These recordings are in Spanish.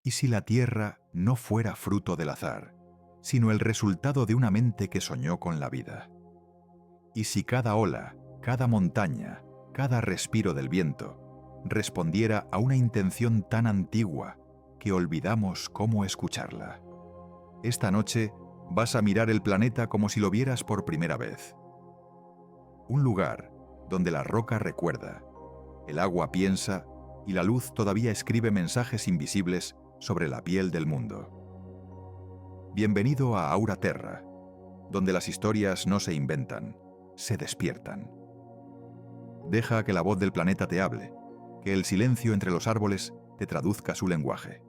¿Y si la Tierra no fuera fruto del azar, sino el resultado de una mente que soñó con la vida? ¿Y si cada ola, cada montaña, cada respiro del viento respondiera a una intención tan antigua que olvidamos cómo escucharla? Esta noche vas a mirar el planeta como si lo vieras por primera vez. Un lugar donde la roca recuerda, el agua piensa y la luz todavía escribe mensajes invisibles sobre la piel del mundo. Bienvenido a Aura Terra, donde las historias no se inventan, se despiertan. Deja que la voz del planeta te hable, que el silencio entre los árboles te traduzca su lenguaje.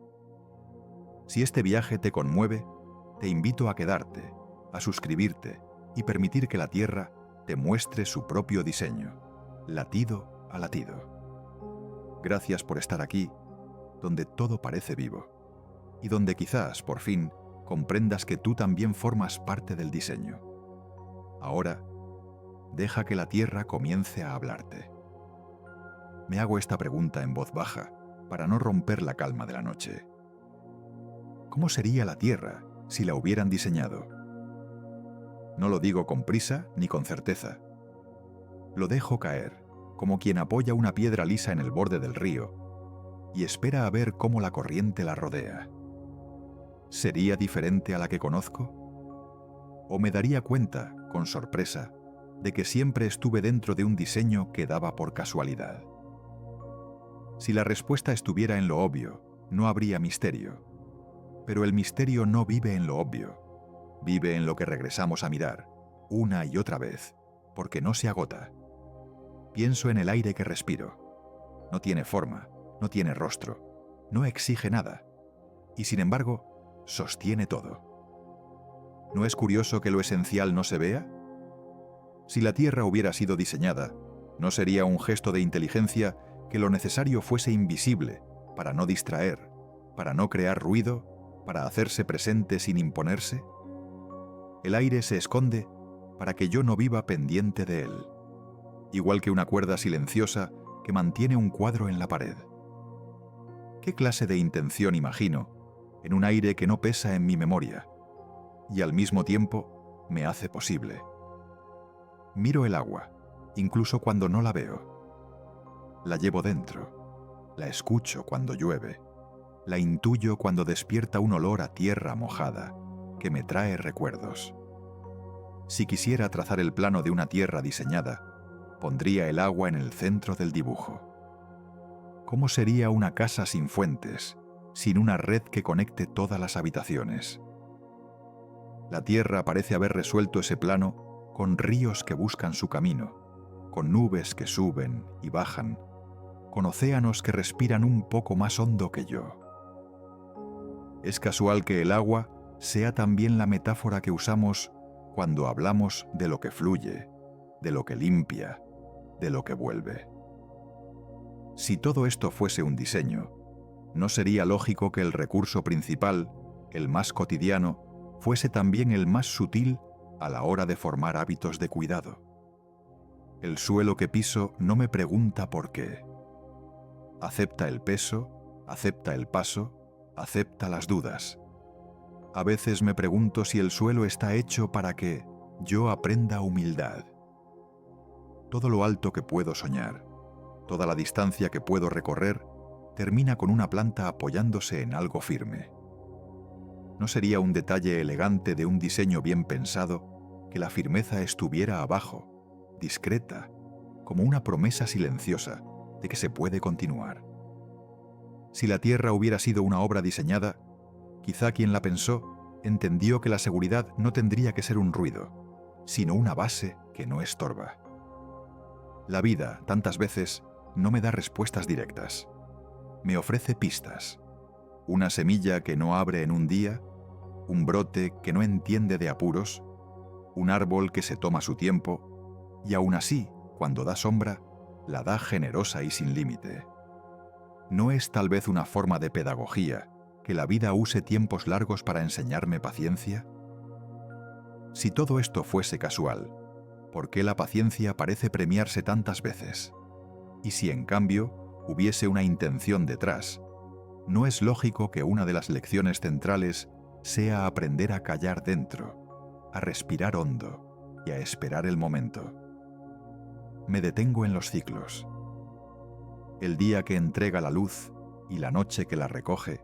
Si este viaje te conmueve, te invito a quedarte, a suscribirte y permitir que la Tierra te muestre su propio diseño, latido a latido. Gracias por estar aquí, donde todo parece vivo, y donde quizás, por fin, comprendas que tú también formas parte del diseño. Ahora, deja que la Tierra comience a hablarte. Me hago esta pregunta en voz baja, para no romper la calma de la noche. ¿Cómo sería la Tierra si la hubieran diseñado? No lo digo con prisa ni con certeza. Lo dejo caer, como quien apoya una piedra lisa en el borde del río y espera a ver cómo la corriente la rodea. ¿Sería diferente a la que conozco? ¿O me daría cuenta, con sorpresa, de que siempre estuve dentro de un diseño que daba por casualidad? Si la respuesta estuviera en lo obvio, no habría misterio. Pero el misterio no vive en lo obvio. Vive en lo que regresamos a mirar, una y otra vez, porque no se agota. Pienso en el aire que respiro. No tiene forma, no tiene rostro, no exige nada. Y sin embargo, sostiene todo. ¿No es curioso que lo esencial no se vea? Si la Tierra hubiera sido diseñada, ¿no sería un gesto de inteligencia que lo necesario fuese invisible para no distraer, para no crear ruido, para hacerse presente sin imponerse? El aire se esconde para que yo no viva pendiente de él, igual que una cuerda silenciosa que mantiene un cuadro en la pared. ¿Qué clase de intención imagino en un aire que no pesa en mi memoria y al mismo tiempo me hace posible? Miro el agua, incluso cuando no la veo. La llevo dentro, la escucho cuando llueve, la intuyo cuando despierta un olor a tierra mojada que me trae recuerdos. Si quisiera trazar el plano de una tierra diseñada, pondría el agua en el centro del dibujo. ¿Cómo sería una casa sin fuentes, sin una red que conecte todas las habitaciones? La tierra parece haber resuelto ese plano con ríos que buscan su camino, con nubes que suben y bajan, con océanos que respiran un poco más hondo que yo. Es casual que el agua sea también la metáfora que usamos cuando hablamos de lo que fluye, de lo que limpia, de lo que vuelve. Si todo esto fuese un diseño, ¿no sería lógico que el recurso principal, el más cotidiano, fuese también el más sutil a la hora de formar hábitos de cuidado? El suelo que piso no me pregunta por qué. Acepta el peso, acepta el paso, acepta las dudas. A veces me pregunto si el suelo está hecho para que yo aprenda humildad. Todo lo alto que puedo soñar, toda la distancia que puedo recorrer, termina con una planta apoyándose en algo firme. ¿No sería un detalle elegante de un diseño bien pensado que la firmeza estuviera abajo, discreta, como una promesa silenciosa de que se puede continuar? Si la Tierra hubiera sido una obra diseñada, quizá quien la pensó entendió que la seguridad no tendría que ser un ruido, sino una base que no estorba. La vida, tantas veces, no me da respuestas directas. Me ofrece pistas. Una semilla que no abre en un día, un brote que no entiende de apuros, un árbol que se toma su tiempo, y aún así, cuando da sombra, la da generosa y sin límite. ¿No es tal vez una forma de pedagogía que la vida use tiempos largos para enseñarme paciencia? Si todo esto fuese casual, ¿por qué la paciencia parece premiarse tantas veces? Y si en cambio hubiese una intención detrás, no es lógico que una de las lecciones centrales sea aprender a callar dentro, a respirar hondo y a esperar el momento. Me detengo en los ciclos. El día que entrega la luz y la noche que la recoge,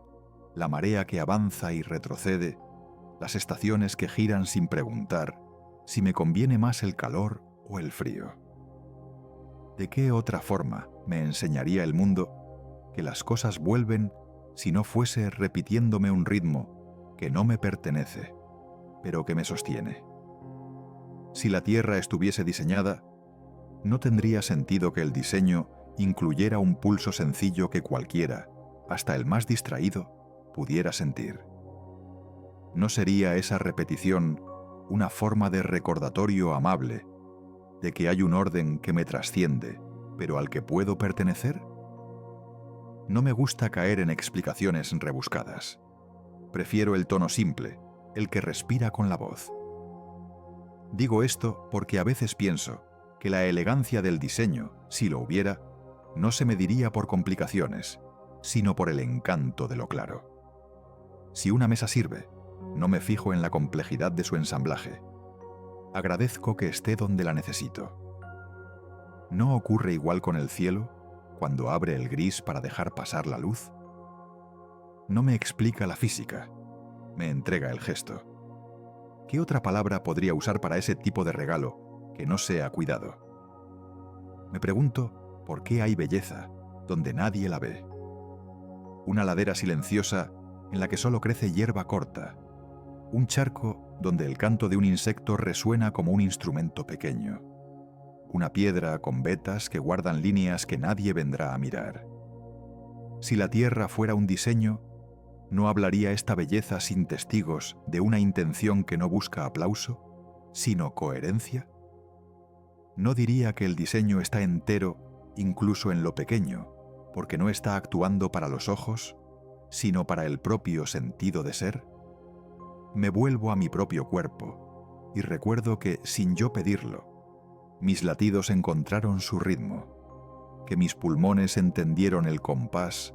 la marea que avanza y retrocede, las estaciones que giran sin preguntar si me conviene más el calor o el frío. ¿De qué otra forma me enseñaría el mundo que las cosas vuelven si no fuese repitiéndome un ritmo que no me pertenece, pero que me sostiene? Si la Tierra estuviese diseñada, no tendría sentido que el diseño incluyera un pulso sencillo que cualquiera, hasta el más distraído, pudiera sentir. ¿No sería esa repetición una forma de recordatorio amable de que hay un orden que me trasciende, pero al que puedo pertenecer? No me gusta caer en explicaciones rebuscadas. Prefiero el tono simple, el que respira con la voz. Digo esto porque a veces pienso que la elegancia del diseño, si lo hubiera, no se mediría por complicaciones, sino por el encanto de lo claro. Si una mesa sirve, no me fijo en la complejidad de su ensamblaje. Agradezco que esté donde la necesito. ¿No ocurre igual con el cielo, cuando abre el gris para dejar pasar la luz? No me explica la física, me entrega el gesto. ¿Qué otra palabra podría usar para ese tipo de regalo que no sea cuidado? Me pregunto por qué hay belleza donde nadie la ve. Una ladera silenciosa en la que solo crece hierba corta. Un charco donde el canto de un insecto resuena como un instrumento pequeño. Una piedra con vetas que guardan líneas que nadie vendrá a mirar. Si la Tierra fuera un diseño, ¿no hablaría esta belleza sin testigos de una intención que no busca aplauso, sino coherencia? ¿No diría que el diseño está entero incluso en lo pequeño, porque no está actuando para los ojos, sino para el propio sentido de ser? Me vuelvo a mi propio cuerpo y recuerdo que, sin yo pedirlo, mis latidos encontraron su ritmo, que mis pulmones entendieron el compás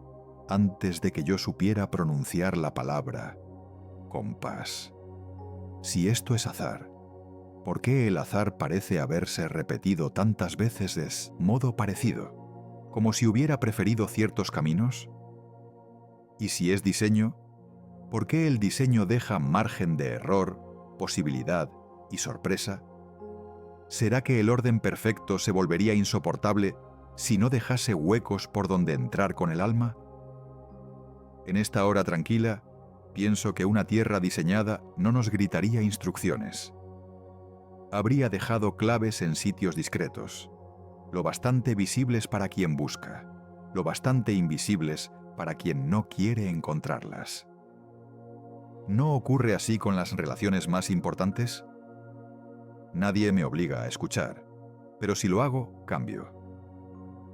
antes de que yo supiera pronunciar la palabra compás. Si esto es azar, ¿por qué el azar parece haberse repetido tantas veces de modo parecido, como si hubiera preferido ciertos caminos? Y si es diseño, ¿por qué el diseño deja margen de error, posibilidad y sorpresa? ¿Será que el orden perfecto se volvería insoportable si no dejase huecos por donde entrar con el alma? En esta hora tranquila, pienso que una tierra diseñada no nos gritaría instrucciones. Habría dejado claves en sitios discretos, lo bastante visibles para quien busca, lo bastante invisibles para quien no quiere encontrarlas. ¿No ocurre así con las relaciones más importantes? Nadie me obliga a escuchar, pero si lo hago, cambio.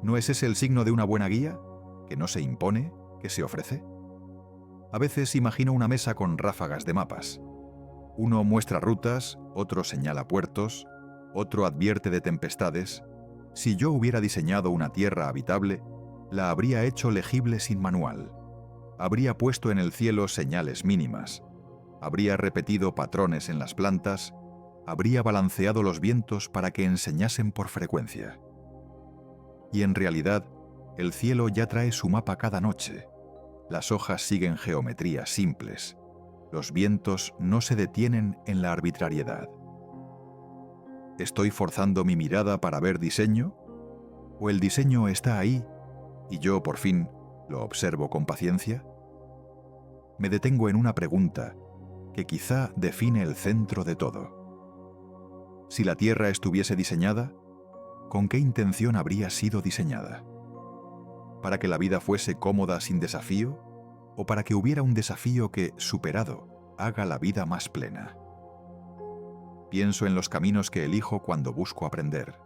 ¿No es ese el signo de una buena guía? ¿Que no se impone, que se ofrece? A veces imagino una mesa con ráfagas de mapas. Uno muestra rutas, otro señala puertos, otro advierte de tempestades. Si yo hubiera diseñado una tierra habitable, la habría hecho legible sin manual. Habría puesto en el cielo señales mínimas, habría repetido patrones en las plantas, habría balanceado los vientos para que enseñasen por frecuencia. Y en realidad, el cielo ya trae su mapa cada noche. Las hojas siguen geometrías simples. Los vientos no se detienen en la arbitrariedad. ¿Estoy forzando mi mirada para ver diseño? ¿O el diseño está ahí y yo, por fin, lo observo con paciencia? Me detengo en una pregunta que quizá define el centro de todo. Si la Tierra estuviese diseñada, ¿con qué intención habría sido diseñada? ¿Para que la vida fuese cómoda sin desafío? ¿O para que hubiera un desafío que, superado, haga la vida más plena? Pienso en los caminos que elijo cuando busco aprender.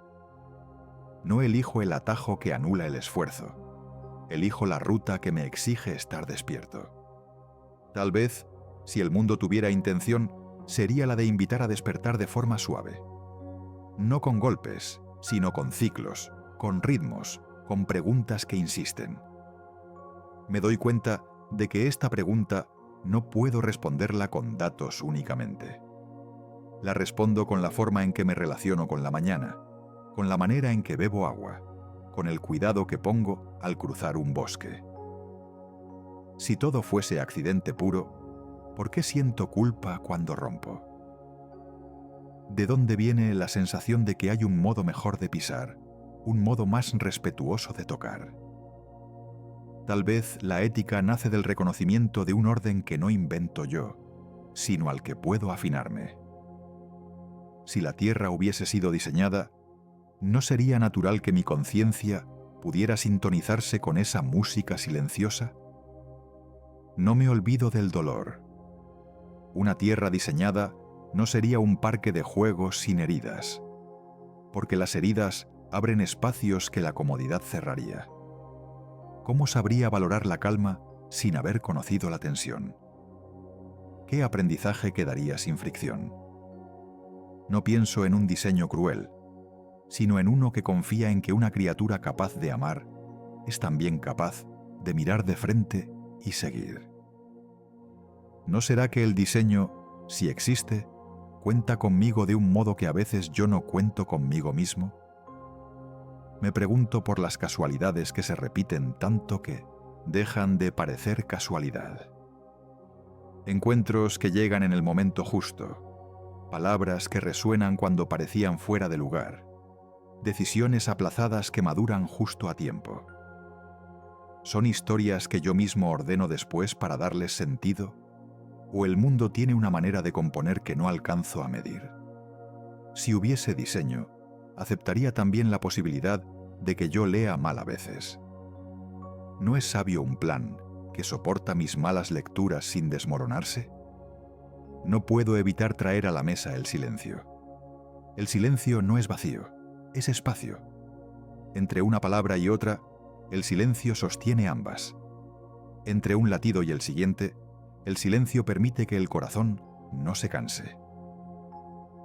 No elijo el atajo que anula el esfuerzo. Elijo la ruta que me exige estar despierto. Tal vez, si el mundo tuviera intención, sería la de invitar a despertar de forma suave. No con golpes, sino con ciclos, con ritmos, con preguntas que insisten. Me doy cuenta de que esta pregunta no puedo responderla con datos únicamente. La respondo con la forma en que me relaciono con la mañana, con la manera en que bebo agua, con el cuidado que pongo al cruzar un bosque. Si todo fuese accidente puro, ¿por qué siento culpa cuando rompo? ¿De dónde viene la sensación de que hay un modo mejor de pisar, un modo más respetuoso de tocar? Tal vez la ética nace del reconocimiento de un orden que no invento yo, sino al que puedo afinarme. Si la Tierra hubiese sido diseñada, ¿no sería natural que mi conciencia pudiera sintonizarse con esa música silenciosa? No me olvido del dolor. Una Tierra diseñada no sería un parque de juegos sin heridas, porque las heridas abren espacios que la comodidad cerraría. ¿Cómo sabría valorar la calma sin haber conocido la tensión? ¿Qué aprendizaje quedaría sin fricción? No pienso en un diseño cruel, sino en uno que confía en que una criatura capaz de amar es también capaz de mirar de frente y seguir. ¿No será que el diseño, si existe, cuenta conmigo de un modo que a veces yo no cuento conmigo mismo? Me pregunto por las casualidades que se repiten tanto que dejan de parecer casualidad. Encuentros que llegan en el momento justo, palabras que resuenan cuando parecían fuera de lugar, decisiones aplazadas que maduran justo a tiempo. ¿Son historias que yo mismo ordeno después para darles sentido? ¿O el mundo tiene una manera de componer que no alcanzo a medir? Si hubiese diseño, aceptaría también la posibilidad de que yo lea mal a veces. ¿No es sabio un plan que soporta mis malas lecturas sin desmoronarse? No puedo evitar traer a la mesa el silencio. El silencio no es vacío, es espacio. Entre una palabra y otra, el silencio sostiene ambas. Entre un latido y el siguiente, el silencio permite que el corazón no se canse.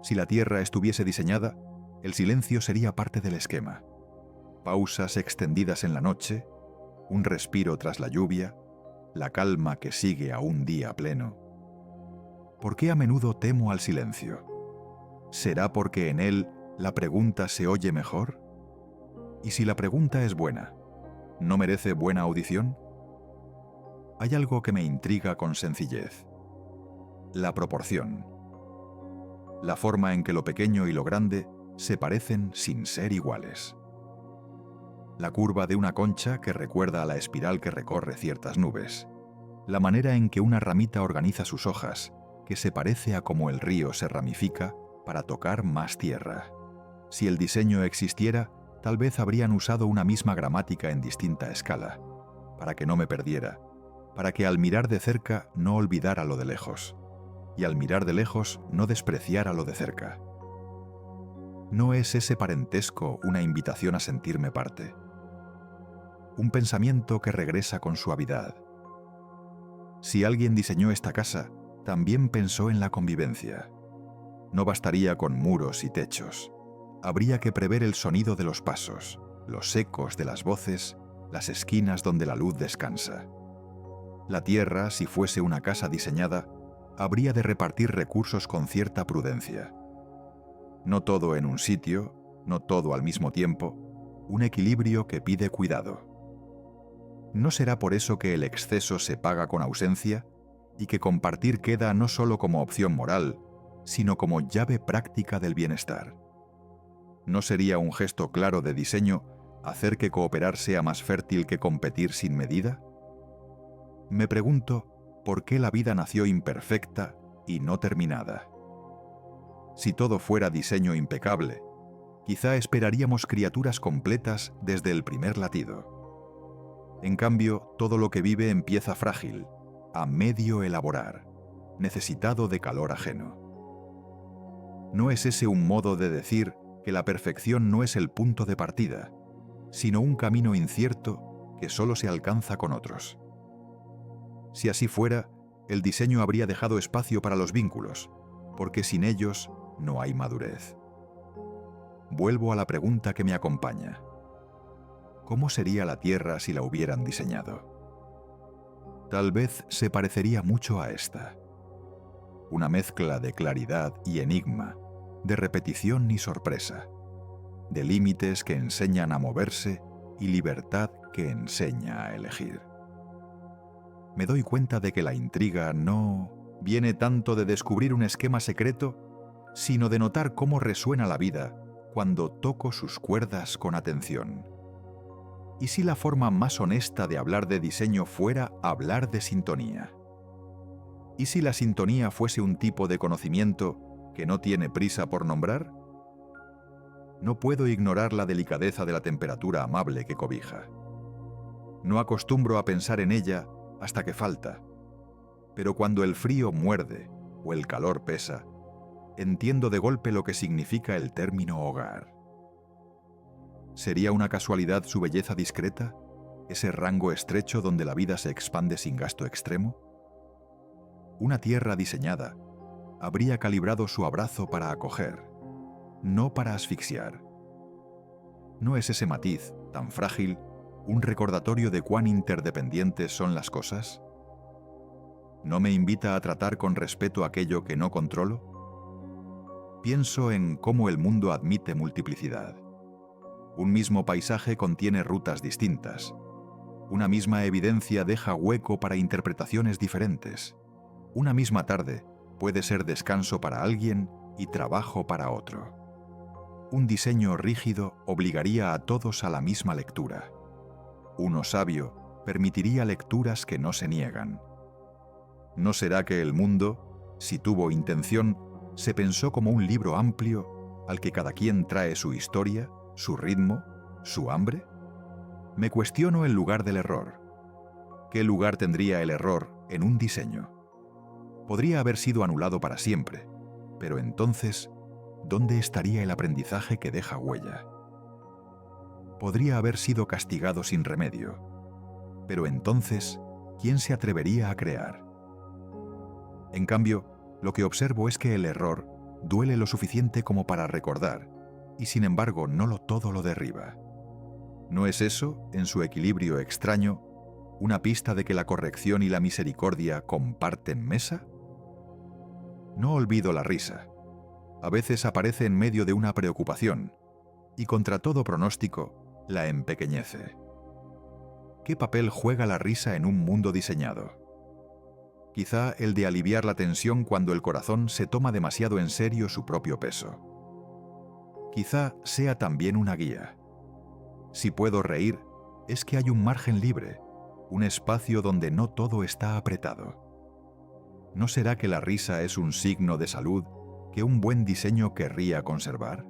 Si la Tierra estuviese diseñada, el silencio sería parte del esquema. Pausas extendidas en la noche, un respiro tras la lluvia, la calma que sigue a un día pleno. ¿Por qué a menudo temo al silencio? ¿Será porque en él la pregunta se oye mejor? ¿Y si la pregunta es buena, no merece buena audición? Hay algo que me intriga con sencillez: la proporción. La forma en que lo pequeño y lo grande se parecen sin ser iguales. La curva de una concha que recuerda a la espiral que recorre ciertas nubes. La manera en que una ramita organiza sus hojas, que se parece a cómo el río se ramifica para tocar más tierra. Si el diseño existiera, tal vez habrían usado una misma gramática en distinta escala, para que no me perdiera, para que al mirar de cerca no olvidara lo de lejos, y al mirar de lejos no despreciara lo de cerca. ¿No es ese parentesco una invitación a sentirme parte? Un pensamiento que regresa con suavidad. Si alguien diseñó esta casa, también pensó en la convivencia. No bastaría con muros y techos. Habría que prever el sonido de los pasos, los ecos de las voces, las esquinas donde la luz descansa. La Tierra, si fuese una casa diseñada, habría de repartir recursos con cierta prudencia. No todo en un sitio, no todo al mismo tiempo, un equilibrio que pide cuidado. ¿No será por eso que el exceso se paga con ausencia y que compartir queda no solo como opción moral, sino como llave práctica del bienestar? ¿No sería un gesto claro de diseño hacer que cooperar sea más fértil que competir sin medida? Me pregunto por qué la vida nació imperfecta y no terminada. Si todo fuera diseño impecable, quizá esperaríamos criaturas completas desde el primer latido. En cambio, todo lo que vive empieza frágil, a medio elaborar, necesitado de calor ajeno. ¿No es ese un modo de decir que la perfección no es el punto de partida, sino un camino incierto que solo se alcanza con otros? Si así fuera, el diseño habría dejado espacio para los vínculos, porque sin ellos no hay madurez. Vuelvo a la pregunta que me acompaña. ¿Cómo sería la Tierra si la hubieran diseñado? Tal vez se parecería mucho a esta. Una mezcla de claridad y enigma, de repetición y sorpresa, de límites que enseñan a moverse y libertad que enseña a elegir. Me doy cuenta de que la intriga no viene tanto de descubrir un esquema secreto, sino de notar cómo resuena la vida cuando toco sus cuerdas con atención. ¿Y si la forma más honesta de hablar de diseño fuera hablar de sintonía? ¿Y si la sintonía fuese un tipo de conocimiento que no tiene prisa por nombrar? No puedo ignorar la delicadeza de la temperatura amable que cobija. No acostumbro a pensar en ella hasta que falta, pero cuando el frío muerde o el calor pesa, entiendo de golpe lo que significa el término hogar. ¿Sería una casualidad su belleza discreta, ese rango estrecho donde la vida se expande sin gasto extremo? Una tierra diseñada habría calibrado su abrazo para acoger, no para asfixiar. ¿No es ese matiz, tan frágil, un recordatorio de cuán interdependientes son las cosas? ¿No me invita a tratar con respeto aquello que no controlo? Pienso en cómo el mundo admite multiplicidad. Un mismo paisaje contiene rutas distintas. Una misma evidencia deja hueco para interpretaciones diferentes. Una misma tarde puede ser descanso para alguien y trabajo para otro. Un diseño rígido obligaría a todos a la misma lectura. Uno sabio permitiría lecturas que no se niegan. ¿No será que el mundo, si tuvo intención, se pensó como un libro amplio al que cada quien trae su historia, su ritmo, su hambre? Me cuestiono el lugar del error. ¿Qué lugar tendría el error en un diseño? Podría haber sido anulado para siempre, pero entonces, ¿dónde estaría el aprendizaje que deja huella? Podría haber sido castigado sin remedio, pero entonces, ¿quién se atrevería a crear? En cambio, lo que observo es que el error duele lo suficiente como para recordar, y sin embargo todo lo derriba. ¿No es eso, en su equilibrio extraño, una pista de que la corrección y la misericordia comparten mesa? No olvido la risa. A veces aparece en medio de una preocupación, y contra todo pronóstico, la empequeñece. ¿Qué papel juega la risa en un mundo diseñado? Quizá el de aliviar la tensión cuando el corazón se toma demasiado en serio su propio peso. Quizá sea también una guía. Si puedo reír, es que hay un margen libre, un espacio donde no todo está apretado. ¿No será que la risa es un signo de salud que un buen diseño querría conservar?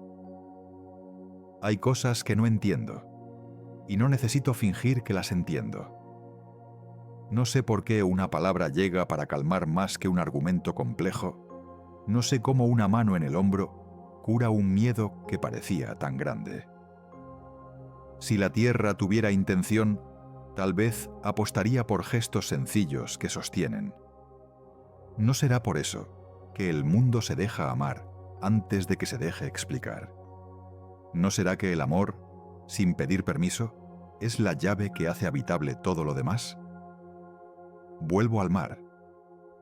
Hay cosas que no entiendo, y no necesito fingir que las entiendo. No sé por qué una palabra llega para calmar más que un argumento complejo. No sé cómo una mano en el hombro cura un miedo que parecía tan grande. Si la tierra tuviera intención, tal vez apostaría por gestos sencillos que sostienen. ¿No será por eso que el mundo se deja amar antes de que se deje explicar? ¿No será que el amor, sin pedir permiso, es la llave que hace habitable todo lo demás? Vuelvo al mar.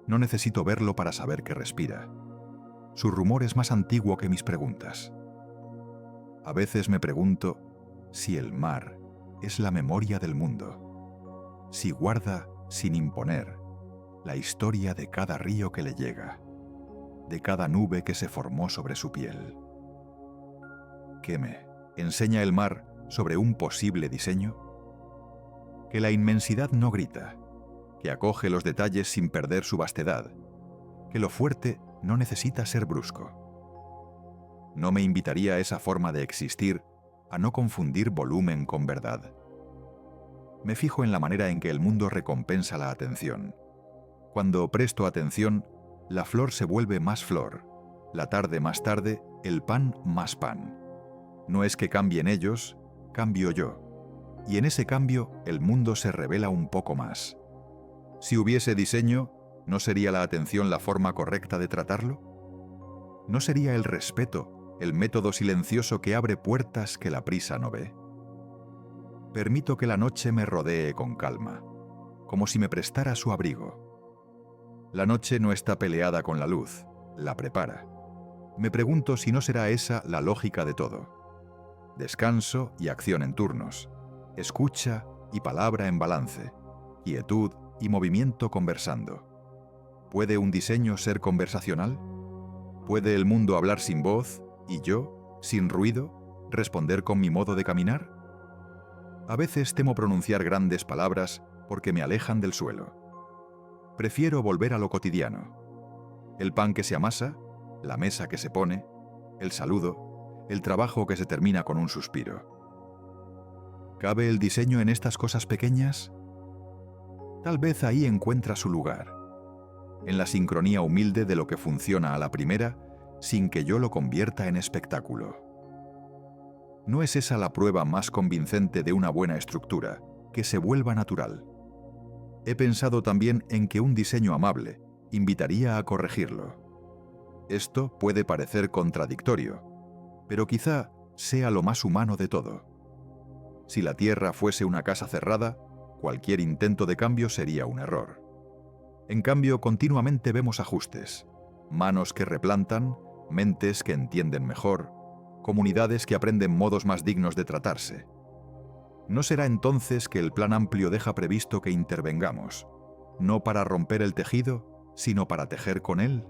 No necesito verlo para saber que respira. Su rumor es más antiguo que mis preguntas. A veces me pregunto si el mar es la memoria del mundo, si guarda, sin imponer, la historia de cada río que le llega, de cada nube que se formó sobre su piel. ¿Qué me enseña el mar sobre un posible diseño? Que la inmensidad no grita, que acoge los detalles sin perder su vastedad, que lo fuerte no necesita ser brusco. No me invitaría esa forma de existir a no confundir volumen con verdad. Me fijo en la manera en que el mundo recompensa la atención. Cuando presto atención, la flor se vuelve más flor, la tarde más tarde, el pan más pan. No es que cambien ellos, cambio yo. Y en ese cambio, el mundo se revela un poco más. Si hubiese diseño, ¿no sería la atención la forma correcta de tratarlo? ¿No sería el respeto el método silencioso que abre puertas que la prisa no ve? Permito que la noche me rodee con calma. como si me prestara su abrigo. La noche no está peleada con la luz, la prepara. Me pregunto si no será esa la lógica de todo. Descanso y acción en turnos, escucha y palabra en balance, quietud y movimiento conversando. ¿Puede un diseño ser conversacional? ¿Puede el mundo hablar sin voz y yo, sin ruido, responder con mi modo de caminar? A veces temo pronunciar grandes palabras porque me alejan del suelo. Prefiero volver a lo cotidiano. El pan que se amasa, la mesa que se pone, el saludo, el trabajo que se termina con un suspiro. ¿Cabe el diseño en estas cosas pequeñas? Tal vez ahí encuentra su lugar, en la sincronía humilde de lo que funciona a la primera, sin que yo lo convierta en espectáculo. ¿No es esa la prueba más convincente de una buena estructura, que se vuelva natural? He pensado también en que un diseño amable invitaría a corregirlo. Esto puede parecer contradictorio, pero quizá sea lo más humano de todo. Si la Tierra fuese una casa cerrada, cualquier intento de cambio sería un error. En cambio, continuamente vemos ajustes, manos que replantan, mentes que entienden mejor, comunidades que aprenden modos más dignos de tratarse. ¿No será entonces que el plan amplio deja previsto que intervengamos, no para romper el tejido, sino para tejer con él?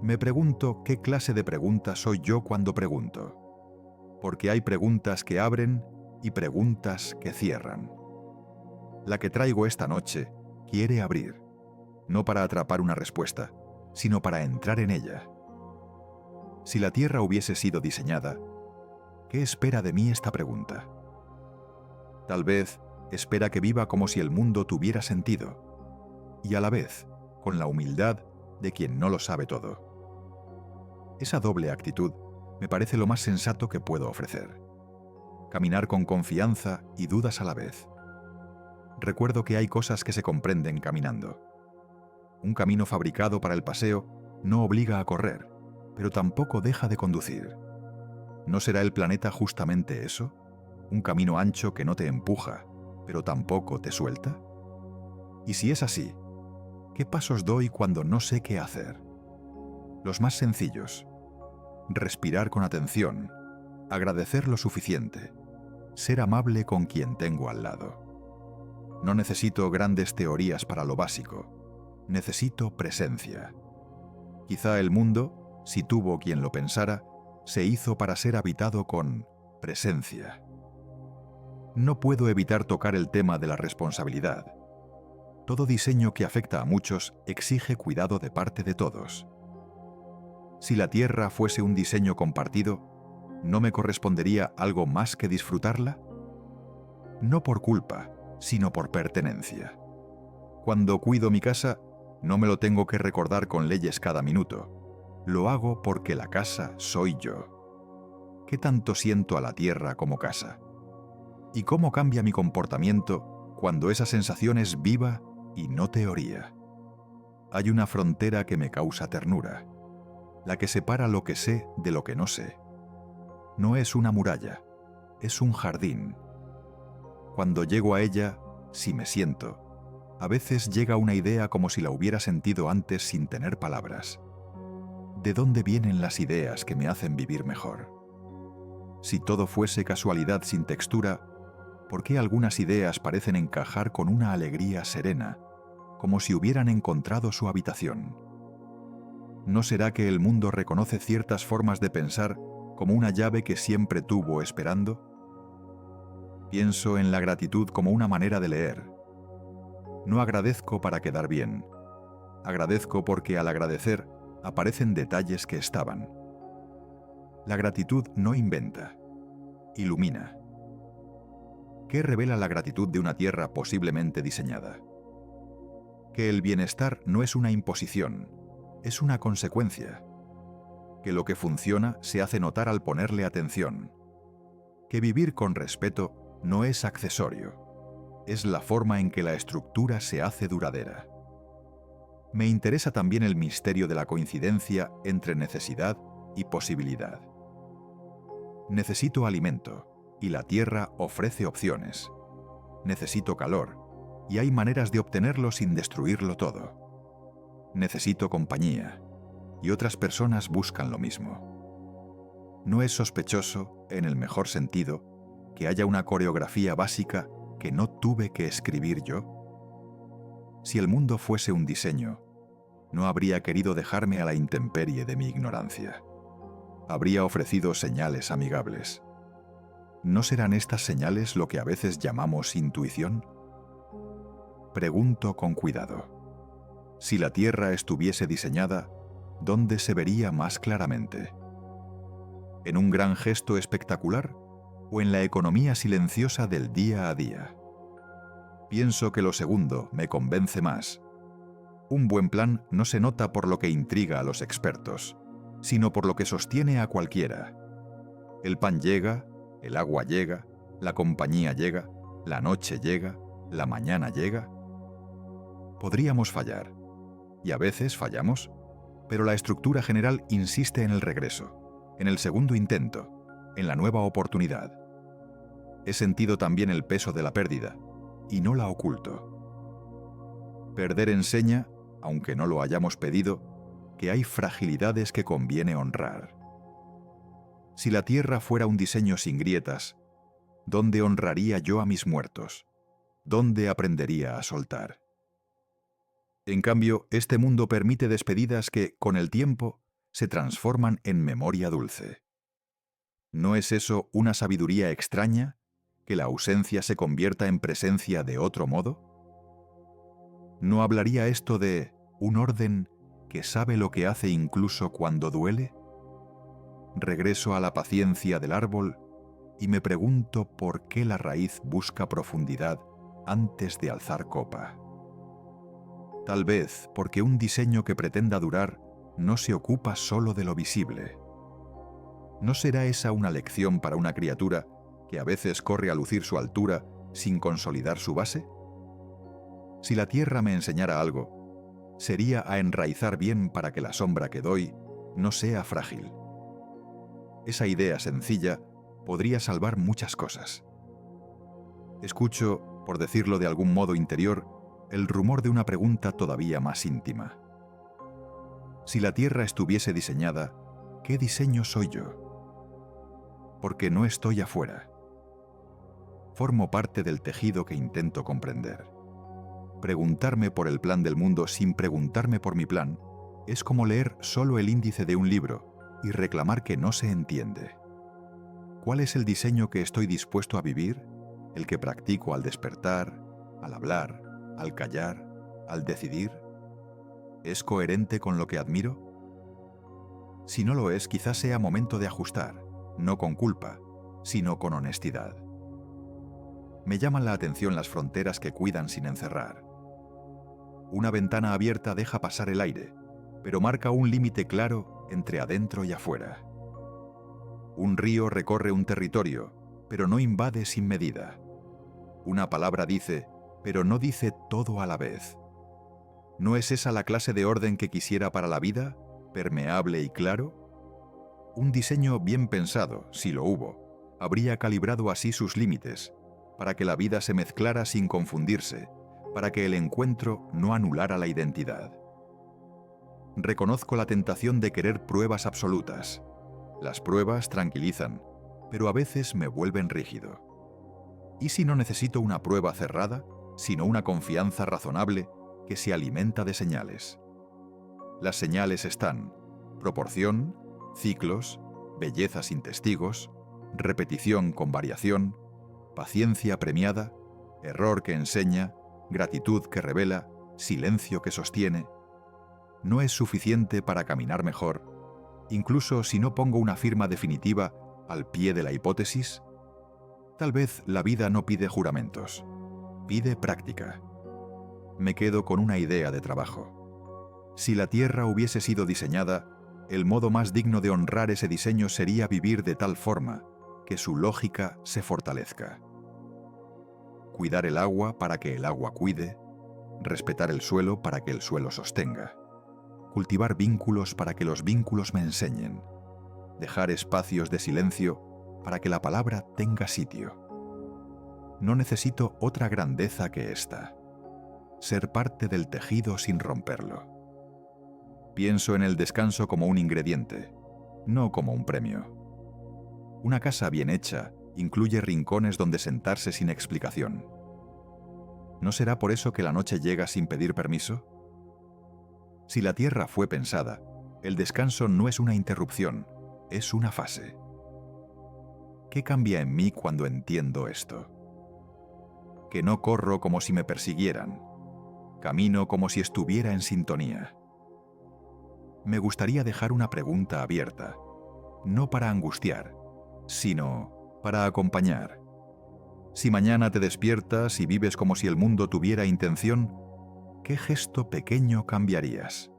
Me pregunto qué clase de pregunta soy yo cuando pregunto, porque hay preguntas que abren y preguntas que cierran. La que traigo esta noche quiere abrir, no para atrapar una respuesta, sino para entrar en ella. Si la Tierra hubiese sido diseñada, ¿qué espera de mí esta pregunta? Tal vez espera que viva como si el mundo tuviera sentido, y a la vez con la humildad de quien no lo sabe todo. Esa doble actitud me parece lo más sensato que puedo ofrecer. Caminar con confianza y dudas a la vez. Recuerdo que hay cosas que se comprenden caminando. Un camino fabricado para el paseo no obliga a correr, pero tampoco deja de conducir. ¿No será el planeta justamente eso? Un camino ancho que no te empuja, pero tampoco te suelta. Y si es así, ¿qué pasos doy cuando no sé qué hacer? Los más sencillos. Respirar con atención, agradecer lo suficiente, ser amable con quien tengo al lado. No necesito grandes teorías para lo básico, necesito presencia. Quizá el mundo, si tuvo quien lo pensara, se hizo para ser habitado con presencia. No puedo evitar tocar el tema de la responsabilidad. Todo diseño que afecta a muchos exige cuidado de parte de todos. Si la Tierra fuese un diseño compartido, ¿no me correspondería algo más que disfrutarla? No por culpa, sino por pertenencia. Cuando cuido mi casa, no me lo tengo que recordar con leyes cada minuto. Lo hago porque la casa soy yo. ¿Qué tanto siento a la Tierra como casa? ¿Y cómo cambia mi comportamiento cuando esa sensación es viva y no teoría? Hay una frontera que me causa ternura, la que separa lo que sé de lo que no sé. No es una muralla, es un jardín. Cuando llego a ella, si me siento, a veces llega una idea como si la hubiera sentido antes sin tener palabras. ¿De dónde vienen las ideas que me hacen vivir mejor? Si todo fuese casualidad sin textura, ¿por qué algunas ideas parecen encajar con una alegría serena, como si hubieran encontrado su habitación? ¿No será que el mundo reconoce ciertas formas de pensar como una llave que siempre tuvo esperando? Pienso en la gratitud como una manera de leer. No agradezco para quedar bien. Agradezco porque al agradecer aparecen detalles que estaban. La gratitud no inventa, ilumina. ¿Qué revela la gratitud de una tierra posiblemente diseñada? Que el bienestar no es una imposición, es una consecuencia. Que lo que funciona se hace notar al ponerle atención. Que vivir con respeto no es accesorio, es la forma en que la estructura se hace duradera. Me interesa también el misterio de la coincidencia entre necesidad y posibilidad. Necesito alimento, y la tierra ofrece opciones. Necesito calor, y hay maneras de obtenerlo sin destruirlo todo. Necesito compañía, y otras personas buscan lo mismo. No es sospechoso, en el mejor sentido, que haya una coreografía básica que no tuve que escribir yo. Si el mundo fuese un diseño, no habría querido dejarme a la intemperie de mi ignorancia. Habría ofrecido señales amigables. ¿No serán estas señales lo que a veces llamamos intuición? Pregunto con cuidado. Si la Tierra estuviese diseñada, ¿dónde se vería más claramente? ¿En un gran gesto espectacular o en la economía silenciosa del día a día? Pienso que lo segundo me convence más. Un buen plan no se nota por lo que intriga a los expertos, sino por lo que sostiene a cualquiera. El pan llega, el agua llega, la compañía llega, la noche llega, la mañana llega. Podríamos fallar, y a veces fallamos, pero la estructura general insiste en el regreso, en el segundo intento, en la nueva oportunidad. He sentido también el peso de la pérdida, y no la oculto. Perder enseña, aunque no lo hayamos pedido, que hay fragilidades que conviene honrar. Si la Tierra fuera un diseño sin grietas, ¿dónde honraría yo a mis muertos? ¿Dónde aprendería a soltar? En cambio, este mundo permite despedidas que, con el tiempo, se transforman en memoria dulce. ¿No es eso una sabiduría extraña, que la ausencia se convierta en presencia de otro modo? ¿No hablaría esto de un orden que sabe lo que hace incluso cuando duele? Regreso a la paciencia del árbol y me pregunto por qué la raíz busca profundidad antes de alzar copa. Tal vez porque un diseño que pretenda durar no se ocupa solo de lo visible. ¿No será esa una lección para una criatura que a veces corre a lucir su altura sin consolidar su base? Si la Tierra me enseñara algo, sería a enraizar bien para que la sombra que doy no sea frágil. Esa idea sencilla podría salvar muchas cosas. Escucho, por decirlo de algún modo interior, el rumor de una pregunta todavía más íntima. Si la Tierra estuviese diseñada, ¿qué diseño soy yo? Porque no estoy afuera. Formo parte del tejido que intento comprender. Preguntarme por el plan del mundo sin preguntarme por mi plan es como leer solo el índice de un libro y reclamar que no se entiende. ¿Cuál es el diseño que estoy dispuesto a vivir? ¿El que practico al despertar, al hablar, al callar, al decidir? ¿Es coherente con lo que admiro? Si no lo es, quizás sea momento de ajustar, no con culpa, sino con honestidad. Me llaman la atención las fronteras que cuidan sin encerrar. Una ventana abierta deja pasar el aire, pero marca un límite claro entre adentro y afuera. Un río recorre un territorio, pero no invade sin medida. Una palabra dice, pero no dice todo a la vez. ¿No es esa la clase de orden que quisiera para la vida, permeable y claro? Un diseño bien pensado, si lo hubo, habría calibrado así sus límites, para que la vida se mezclara sin confundirse, para que el encuentro no anulara la identidad. Reconozco la tentación de querer pruebas absolutas. Las pruebas tranquilizan, pero a veces me vuelven rígido. ¿Y si no necesito una prueba cerrada, sino una confianza razonable que se alimenta de señales? Las señales están: proporción, ciclos, belleza sin testigos, repetición con variación, paciencia premiada, error que enseña, gratitud que revela, silencio que sostiene. ¿No es suficiente para caminar mejor, incluso si no pongo una firma definitiva al pie de la hipótesis? Tal vez la vida no pide juramentos, pide práctica. Me quedo con una idea de trabajo. Si la Tierra hubiese sido diseñada, el modo más digno de honrar ese diseño sería vivir de tal forma que su lógica se fortalezca. Cuidar el agua para que el agua cuide, respetar el suelo para que el suelo sostenga, cultivar vínculos para que los vínculos me enseñen, dejar espacios de silencio para que la palabra tenga sitio. No necesito otra grandeza que esta. ser parte del tejido sin romperlo. Pienso en el descanso como un ingrediente, no como un premio. Una casa bien hecha incluye rincones donde sentarse sin explicación. ¿No será por eso que la noche llega sin pedir permiso? Si la tierra fue pensada, el descanso no es una interrupción, es una fase. ¿Qué cambia en mí cuando entiendo esto? Que no corro como si me persiguieran, camino como si estuviera en sintonía. Me gustaría dejar una pregunta abierta, no para angustiar, sino para acompañar. Si mañana te despiertas y vives como si el mundo tuviera intención, ¿qué gesto pequeño cambiarías?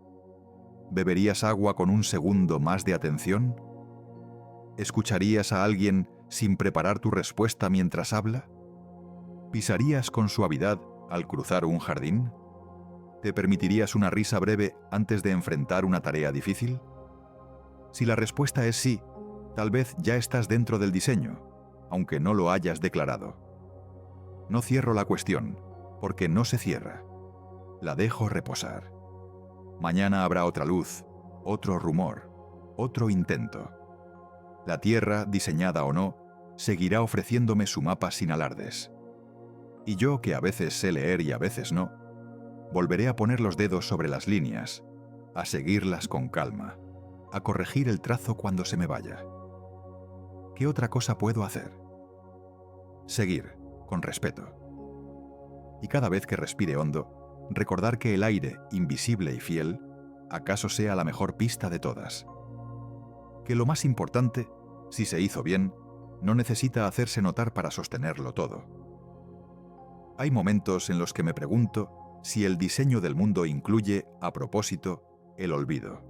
¿Beberías agua con un segundo más de atención? ¿Escucharías a alguien sin preparar tu respuesta mientras habla? ¿Pisarías con suavidad al cruzar un jardín? ¿Te permitirías una risa breve antes de enfrentar una tarea difícil? Si la respuesta es sí, tal vez ya estás dentro del diseño, aunque no lo hayas declarado. No cierro la cuestión, porque no se cierra. La dejo reposar. Mañana habrá otra luz, otro rumor, otro intento. La Tierra, diseñada o no, seguirá ofreciéndome su mapa sin alardes. Y yo, que a veces sé leer y a veces no, volveré a poner los dedos sobre las líneas, a seguirlas con calma, a corregir el trazo cuando se me vaya. ¿Qué otra cosa puedo hacer? Seguir, con respeto. Y cada vez que respire hondo, recordar que el aire, invisible y fiel, acaso sea la mejor pista de todas. Que lo más importante, si se hizo bien, no necesita hacerse notar para sostenerlo todo. Hay momentos en los que me pregunto si el diseño del mundo incluye, a propósito, el olvido.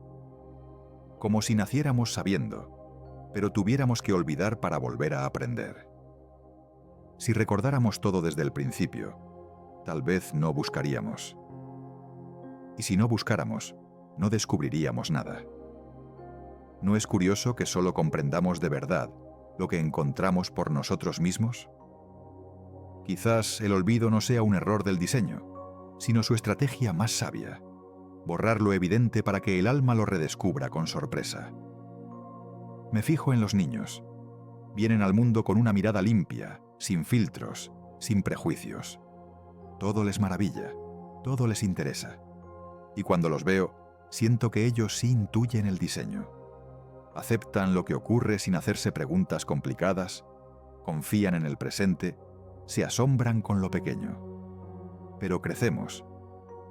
Como si naciéramos sabiendo, pero tuviéramos que olvidar para volver a aprender. Si recordáramos todo desde el principio, tal vez no buscaríamos. Y si no buscáramos, no descubriríamos nada. ¿No es curioso que solo comprendamos de verdad lo que encontramos por nosotros mismos? Quizás el olvido no sea un error del diseño, sino su estrategia más sabia, borrar lo evidente para que el alma lo redescubra con sorpresa. Me fijo en los niños. Vienen al mundo con una mirada limpia, sin filtros, sin prejuicios. Todo les maravilla, todo les interesa. Y cuando los veo, siento que ellos sí intuyen el diseño. Aceptan lo que ocurre sin hacerse preguntas complicadas, confían en el presente, se asombran con lo pequeño. Pero crecemos,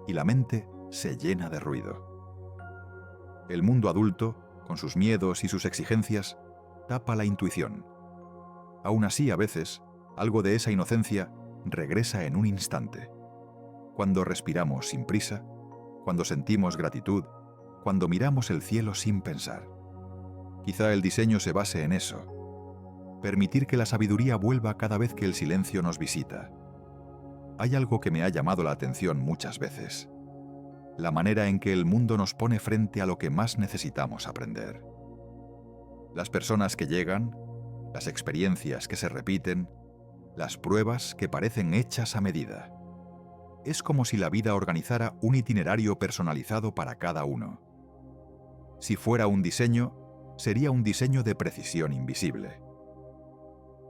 y la mente se llena de ruido. El mundo adulto, con sus miedos y sus exigencias, tapa la intuición. Aún así, a veces, algo de esa inocencia regresa en un instante. Cuando respiramos sin prisa, cuando sentimos gratitud, cuando miramos el cielo sin pensar. Quizá el diseño se base en eso. Permitir que la sabiduría vuelva cada vez que el silencio nos visita. Hay algo que me ha llamado la atención muchas veces. La manera en que el mundo nos pone frente a lo que más necesitamos aprender. Las personas que llegan, las experiencias que se repiten, las pruebas que parecen hechas a medida. Es como si la vida organizara un itinerario personalizado para cada uno. Si fuera un diseño, sería un diseño de precisión invisible.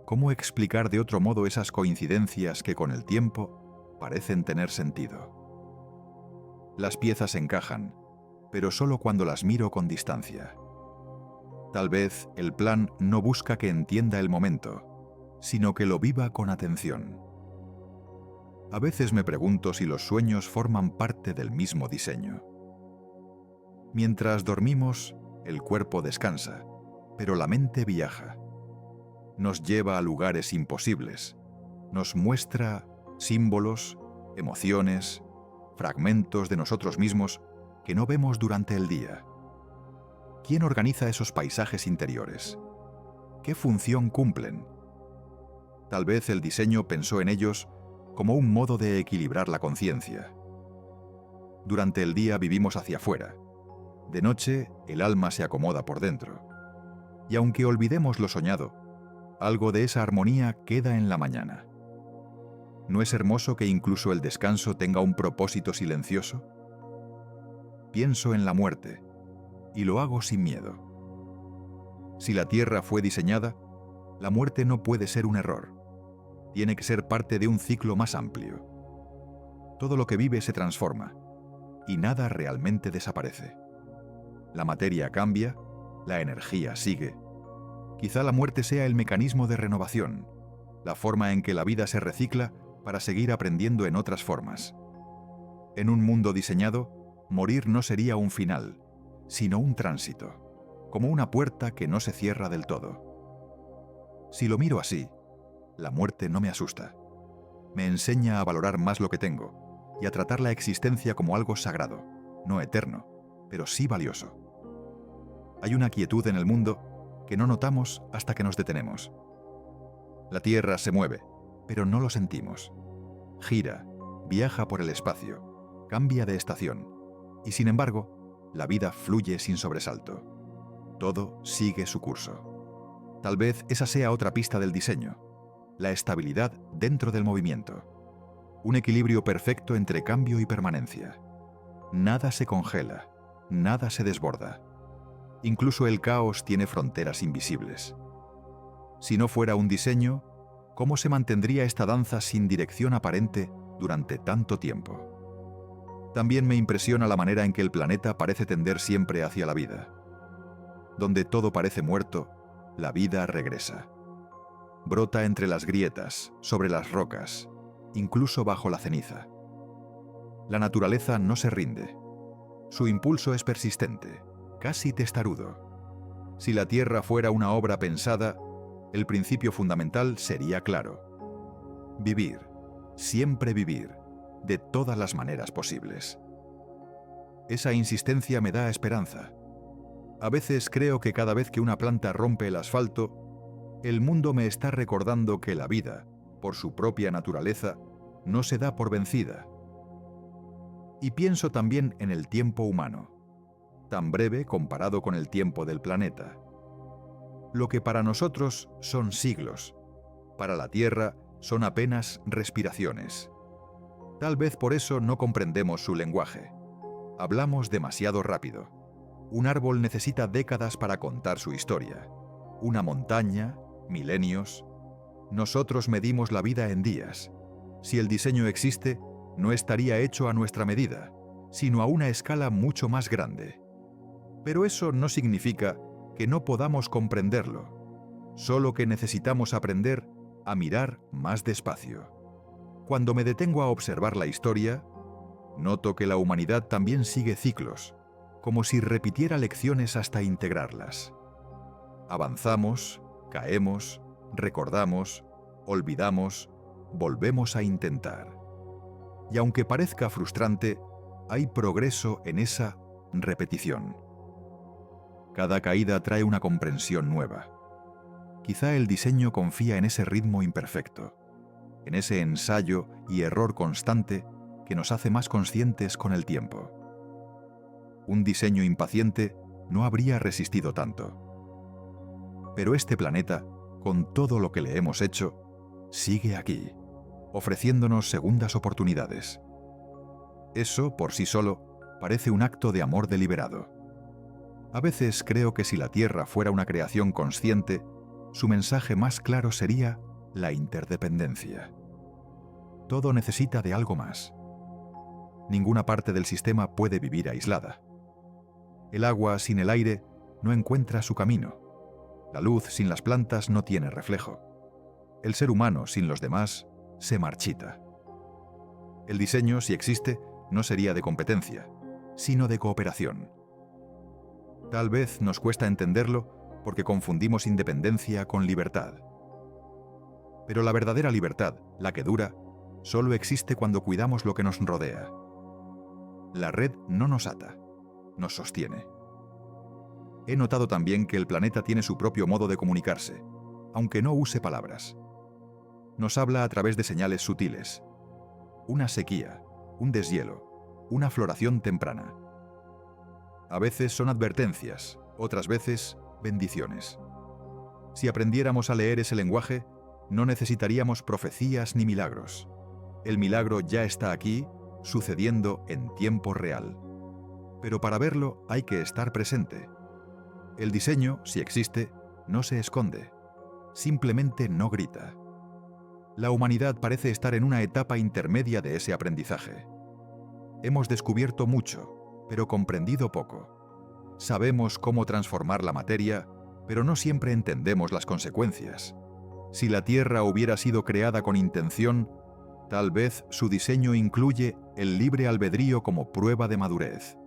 ¿Cómo explicar de otro modo esas coincidencias que con el tiempo parecen tener sentido? Las piezas encajan, pero solo cuando las miro con distancia. Tal vez el plan no busca que entienda el momento, sino que lo viva con atención. A veces me pregunto si los sueños forman parte del mismo diseño. Mientras dormimos, el cuerpo descansa, pero la mente viaja. Nos lleva a lugares imposibles, nos muestra símbolos, emociones, fragmentos de nosotros mismos que no vemos durante el día. ¿Quién organiza esos paisajes interiores? ¿Qué función cumplen? Tal vez el diseño pensó en ellos como un modo de equilibrar la conciencia. Durante el día vivimos hacia afuera. De noche, el alma se acomoda por dentro. Y aunque olvidemos lo soñado, algo de esa armonía queda en la mañana. ¿No es hermoso que incluso el descanso tenga un propósito silencioso? Pienso en la muerte, y lo hago sin miedo. Si la Tierra fue diseñada, la muerte no puede ser un error. Tiene que ser parte de un ciclo más amplio. Todo lo que vive se transforma, y nada realmente desaparece. La materia cambia, la energía sigue. Quizá la muerte sea el mecanismo de renovación, la forma en que la vida se recicla para seguir aprendiendo en otras formas. En un mundo diseñado, morir no sería un final, sino un tránsito, como una puerta que no se cierra del todo. Si lo miro así, la muerte no me asusta. Me enseña a valorar más lo que tengo y a tratar la existencia como algo sagrado, no eterno, pero sí valioso. Hay una quietud en el mundo que no notamos hasta que nos detenemos. La Tierra se mueve, pero no lo sentimos. Gira, viaja por el espacio, cambia de estación, y sin embargo, la vida fluye sin sobresalto. Todo sigue su curso. Tal vez esa sea otra pista del diseño, la estabilidad dentro del movimiento. Un equilibrio perfecto entre cambio y permanencia. Nada se congela, nada se desborda. Incluso el caos tiene fronteras invisibles. Si no fuera un diseño, ¿cómo se mantendría esta danza sin dirección aparente durante tanto tiempo? También me impresiona la manera en que el planeta parece tender siempre hacia la vida. Donde todo parece muerto, la vida regresa. Brota entre las grietas, sobre las rocas, incluso bajo la ceniza. La naturaleza no se rinde. Su impulso es persistente, casi testarudo. Si la Tierra fuera una obra pensada, el principio fundamental sería claro. Vivir, siempre vivir, de todas las maneras posibles. Esa insistencia me da esperanza. A veces creo que cada vez que una planta rompe el asfalto, el mundo me está recordando que la vida, por su propia naturaleza, no se da por vencida. Y pienso también en el tiempo humano, tan breve comparado con el tiempo del planeta. Lo que para nosotros son siglos, para la Tierra son apenas respiraciones. Tal vez por eso no comprendemos su lenguaje. Hablamos demasiado rápido. Un árbol necesita décadas para contar su historia. Una montaña, milenios. Nosotros medimos la vida en días. Si el diseño existe, no estaría hecho a nuestra medida, sino a una escala mucho más grande. Pero eso no significa que no podamos comprenderlo, solo que necesitamos aprender a mirar más despacio. Cuando me detengo a observar la historia, noto que la humanidad también sigue ciclos, como si repitiera lecciones hasta integrarlas. Avanzamos, caemos, recordamos, olvidamos, volvemos a intentar. Y aunque parezca frustrante, hay progreso en esa repetición. Cada caída trae una comprensión nueva. Quizá el diseño confía en ese ritmo imperfecto, en ese ensayo y error constante que nos hace más conscientes con el tiempo. Un diseño impaciente no habría resistido tanto. Pero este planeta, con todo lo que le hemos hecho, sigue aquí, ofreciéndonos segundas oportunidades. Eso, por sí solo, parece un acto de amor deliberado. A veces creo que si la Tierra fuera una creación consciente, su mensaje más claro sería la interdependencia. Todo necesita de algo más. Ninguna parte del sistema puede vivir aislada. El agua sin el aire no encuentra su camino. La luz sin las plantas no tiene reflejo. El ser humano sin los demás se marchita. El diseño, si existe, no sería de competencia, sino de cooperación. Tal vez nos cuesta entenderlo porque confundimos independencia con libertad. Pero la verdadera libertad, la que dura, solo existe cuando cuidamos lo que nos rodea. La red no nos ata, nos sostiene. He notado también que el planeta tiene su propio modo de comunicarse, aunque no use palabras. Nos habla a través de señales sutiles. Una sequía, un deshielo, una floración temprana. A veces son advertencias, otras veces bendiciones. Si aprendiéramos a leer ese lenguaje, no necesitaríamos profecías ni milagros. El milagro ya está aquí, sucediendo en tiempo real. Pero para verlo hay que estar presente. El diseño, si existe, no se esconde. Simplemente no grita. La humanidad parece estar en una etapa intermedia de ese aprendizaje. Hemos descubierto mucho, pero comprendido poco. Sabemos cómo transformar la materia, pero no siempre entendemos las consecuencias. Si la Tierra hubiera sido creada con intención, tal vez su diseño incluye el libre albedrío como prueba de madurez.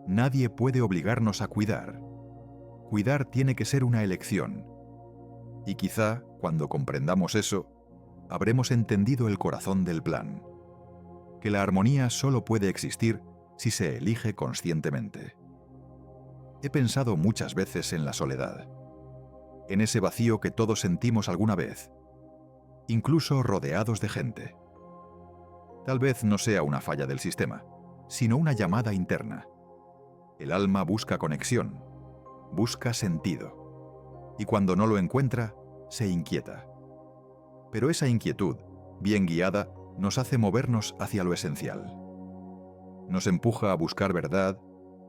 Nadie puede obligarnos a cuidar. Cuidar tiene que ser una elección. Y quizá, cuando comprendamos eso, habremos entendido el corazón del plan. Que la armonía solo puede existir si se elige conscientemente. He pensado muchas veces en la soledad, en ese vacío que todos sentimos alguna vez, incluso rodeados de gente. Tal vez no sea una falla del sistema, sino una llamada interna. El alma busca conexión, busca sentido, y cuando no lo encuentra, se inquieta. Pero esa inquietud, bien guiada, nos hace movernos hacia lo esencial. Nos empuja a buscar verdad,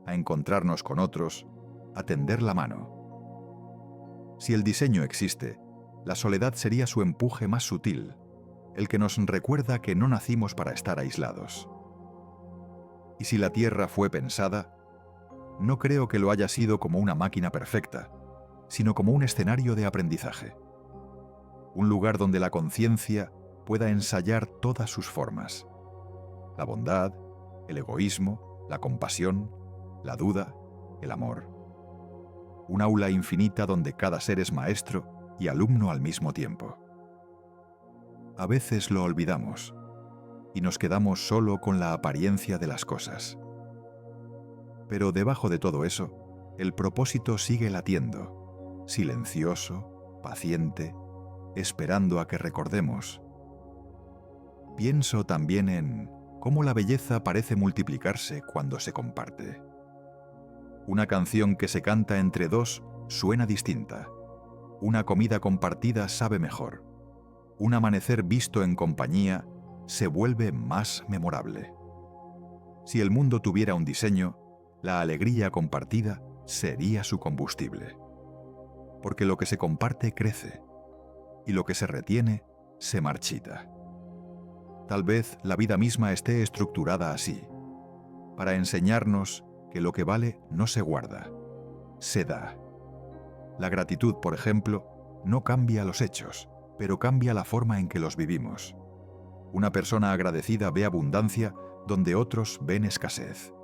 a encontrarnos con otros, a tender la mano. Si el diseño existe, la soledad sería su empuje más sutil, el que nos recuerda que no nacimos para estar aislados. Y si la Tierra fue pensada, no creo que lo haya sido como una máquina perfecta, sino como un escenario de aprendizaje. Un lugar donde la conciencia pueda ensayar todas sus formas. La bondad, el egoísmo, la compasión, la duda, el amor. Un aula infinita donde cada ser es maestro y alumno al mismo tiempo. A veces lo olvidamos y nos quedamos solo con la apariencia de las cosas. Pero debajo de todo eso, el propósito sigue latiendo, silencioso, paciente, esperando a que recordemos. Pienso también en cómo la belleza parece multiplicarse cuando se comparte. Una canción que se canta entre dos suena distinta. Una comida compartida sabe mejor. Un amanecer visto en compañía se vuelve más memorable. Si el mundo tuviera un diseño, la alegría compartida sería su combustible. Porque lo que se comparte crece, y lo que se retiene se marchita. Tal vez la vida misma esté estructurada así, para enseñarnos que lo que vale no se guarda, se da. La gratitud, por ejemplo, no cambia los hechos, pero cambia la forma en que los vivimos. Una persona agradecida ve abundancia donde otros ven escasez.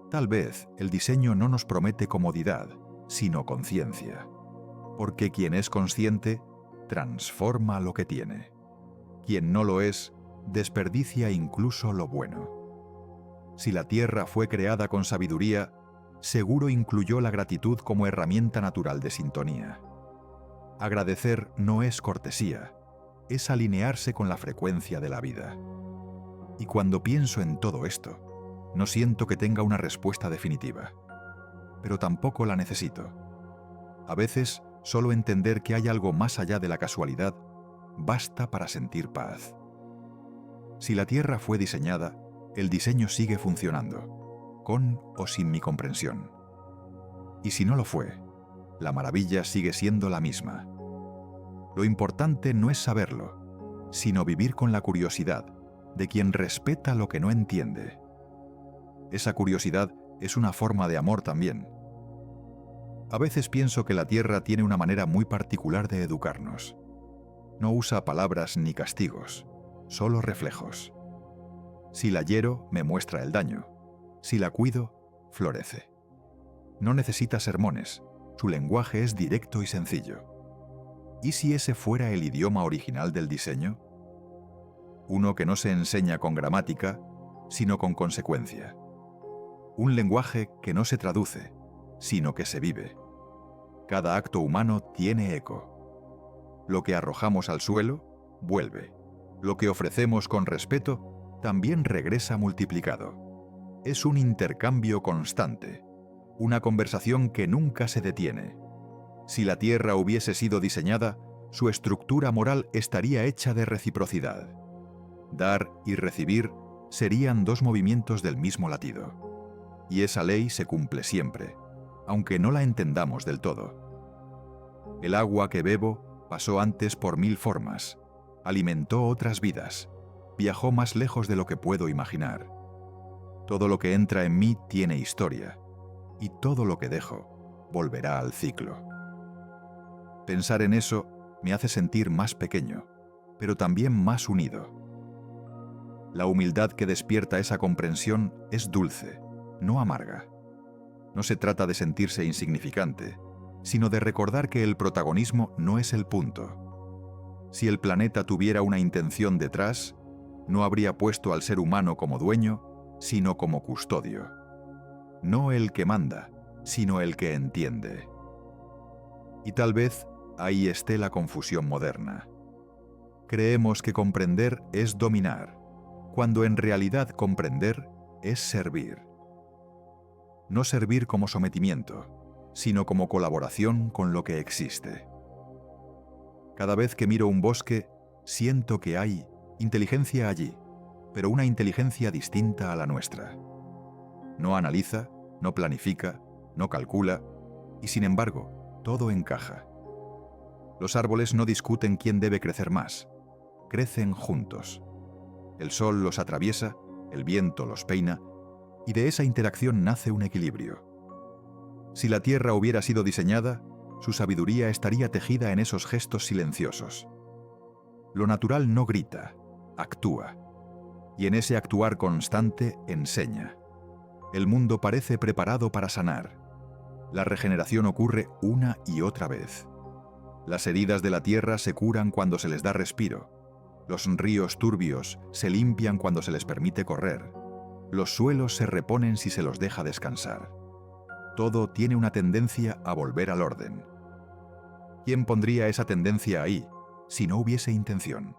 Tal vez el diseño no nos promete comodidad, sino conciencia. Porque quien es consciente, transforma lo que tiene. Quien no lo es, desperdicia incluso lo bueno. Si la Tierra fue creada con sabiduría, seguro incluyó la gratitud como herramienta natural de sintonía. Agradecer no es cortesía, es alinearse con la frecuencia de la vida. Y cuando pienso en todo esto, no siento que tenga una respuesta definitiva, pero tampoco la necesito. A veces, solo entender que hay algo más allá de la casualidad basta para sentir paz. Si la Tierra fue diseñada, el diseño sigue funcionando, con o sin mi comprensión. Y si no lo fue, la maravilla sigue siendo la misma. Lo importante no es saberlo, sino vivir con la curiosidad de quien respeta lo que no entiende. Esa curiosidad es una forma de amor también. A veces pienso que la Tierra tiene una manera muy particular de educarnos. No usa palabras ni castigos, solo reflejos. Si la hiero, me muestra el daño. Si la cuido, florece. No necesita sermones, su lenguaje es directo y sencillo. ¿Y si ese fuera el idioma original del diseño? Uno que no se enseña con gramática, sino con consecuencia. Un lenguaje que no se traduce, sino que se vive. Cada acto humano tiene eco. Lo que arrojamos al suelo, vuelve. Lo que ofrecemos con respeto, también regresa multiplicado. Es un intercambio constante, una conversación que nunca se detiene. Si la Tierra hubiese sido diseñada, su estructura moral estaría hecha de reciprocidad. Dar y recibir serían dos movimientos del mismo latido. Y esa ley se cumple siempre, aunque no la entendamos del todo. El agua que bebo pasó antes por 1000 formas, alimentó otras vidas, viajó más lejos de lo que puedo imaginar. Todo lo que entra en mí tiene historia, y todo lo que dejo volverá al ciclo. Pensar en eso me hace sentir más pequeño, pero también más unido. La humildad que despierta esa comprensión es dulce, no amarga. No se trata de sentirse insignificante, sino de recordar que el protagonismo no es el punto. Si el planeta tuviera una intención detrás, no habría puesto al ser humano como dueño, sino como custodio. No el que manda, sino el que entiende. Y tal vez ahí esté la confusión moderna. Creemos que comprender es dominar, cuando en realidad comprender es servir. No servir como sometimiento, sino como colaboración con lo que existe. Cada vez que miro un bosque, siento que hay inteligencia allí, pero una inteligencia distinta a la nuestra. No analiza, no planifica, no calcula, y sin embargo, todo encaja. Los árboles no discuten quién debe crecer más, crecen juntos. El sol los atraviesa, el viento los peina, y de esa interacción nace un equilibrio. Si la tierra hubiera sido diseñada, su sabiduría estaría tejida en esos gestos silenciosos. Lo natural no grita, actúa, y en ese actuar constante enseña. El mundo parece preparado para sanar. La regeneración ocurre una y otra vez. Las heridas de la tierra se curan cuando se les da respiro. Los ríos turbios se limpian cuando se les permite correr. Los suelos se reponen si se los deja descansar. Todo tiene una tendencia a volver al orden. ¿Quién pondría esa tendencia ahí si no hubiese intención?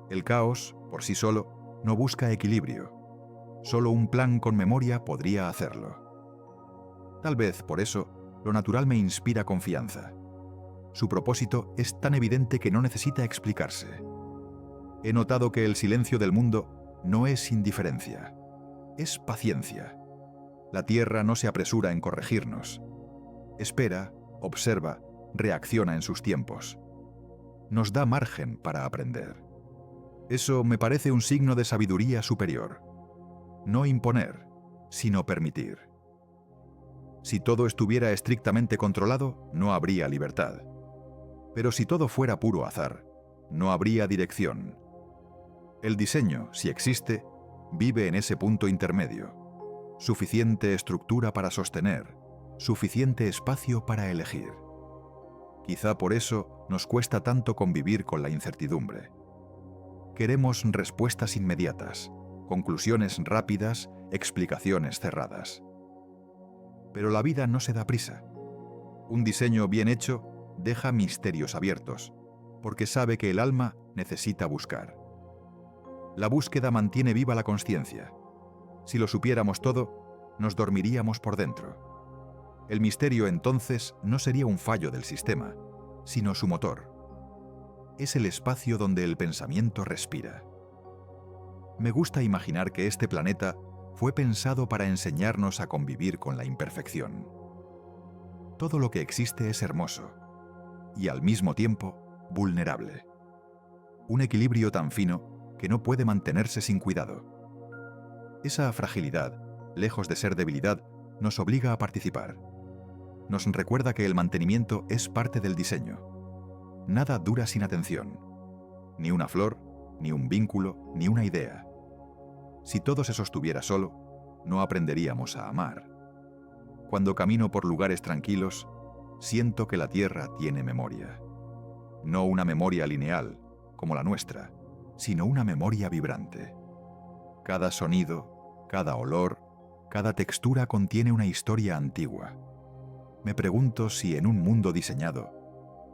El caos, por sí solo, no busca equilibrio. Solo un plan con memoria podría hacerlo. Tal vez, por eso, lo natural me inspira confianza. Su propósito es tan evidente que no necesita explicarse. He notado que el silencio del mundo no es indiferencia, es paciencia. La tierra no se apresura en corregirnos. Espera, observa, reacciona en sus tiempos. Nos da margen para aprender. Eso me parece un signo de sabiduría superior. No imponer, sino permitir. Si todo estuviera estrictamente controlado, no habría libertad. Pero si todo fuera puro azar, no habría dirección. El diseño, si existe, vive en ese punto intermedio. Suficiente estructura para sostener, suficiente espacio para elegir. Quizá por eso nos cuesta tanto convivir con la incertidumbre. Queremos respuestas inmediatas, conclusiones rápidas, explicaciones cerradas. Pero la vida no se da prisa. Un diseño bien hecho deja misterios abiertos, porque sabe que el alma necesita buscar. La búsqueda mantiene viva la consciencia. Si lo supiéramos todo, nos dormiríamos por dentro. El misterio entonces no sería un fallo del sistema, sino su motor. Es el espacio donde el pensamiento respira. Me gusta imaginar que este planeta fue pensado para enseñarnos a convivir con la imperfección. Todo lo que existe es hermoso y al mismo tiempo vulnerable. Un equilibrio tan fino que no puede mantenerse sin cuidado. Esa fragilidad, lejos de ser debilidad, nos obliga a participar. Nos recuerda que el mantenimiento es parte del diseño. Nada dura sin atención. Ni una flor, ni un vínculo, ni una idea. Si todo se sostuviera solo, no aprenderíamos a amar. Cuando camino por lugares tranquilos, siento que la tierra tiene memoria. No una memoria lineal, como la nuestra, sino una memoria vibrante. Cada sonido, cada olor, cada textura contiene una historia antigua. Me pregunto si en un mundo diseñado,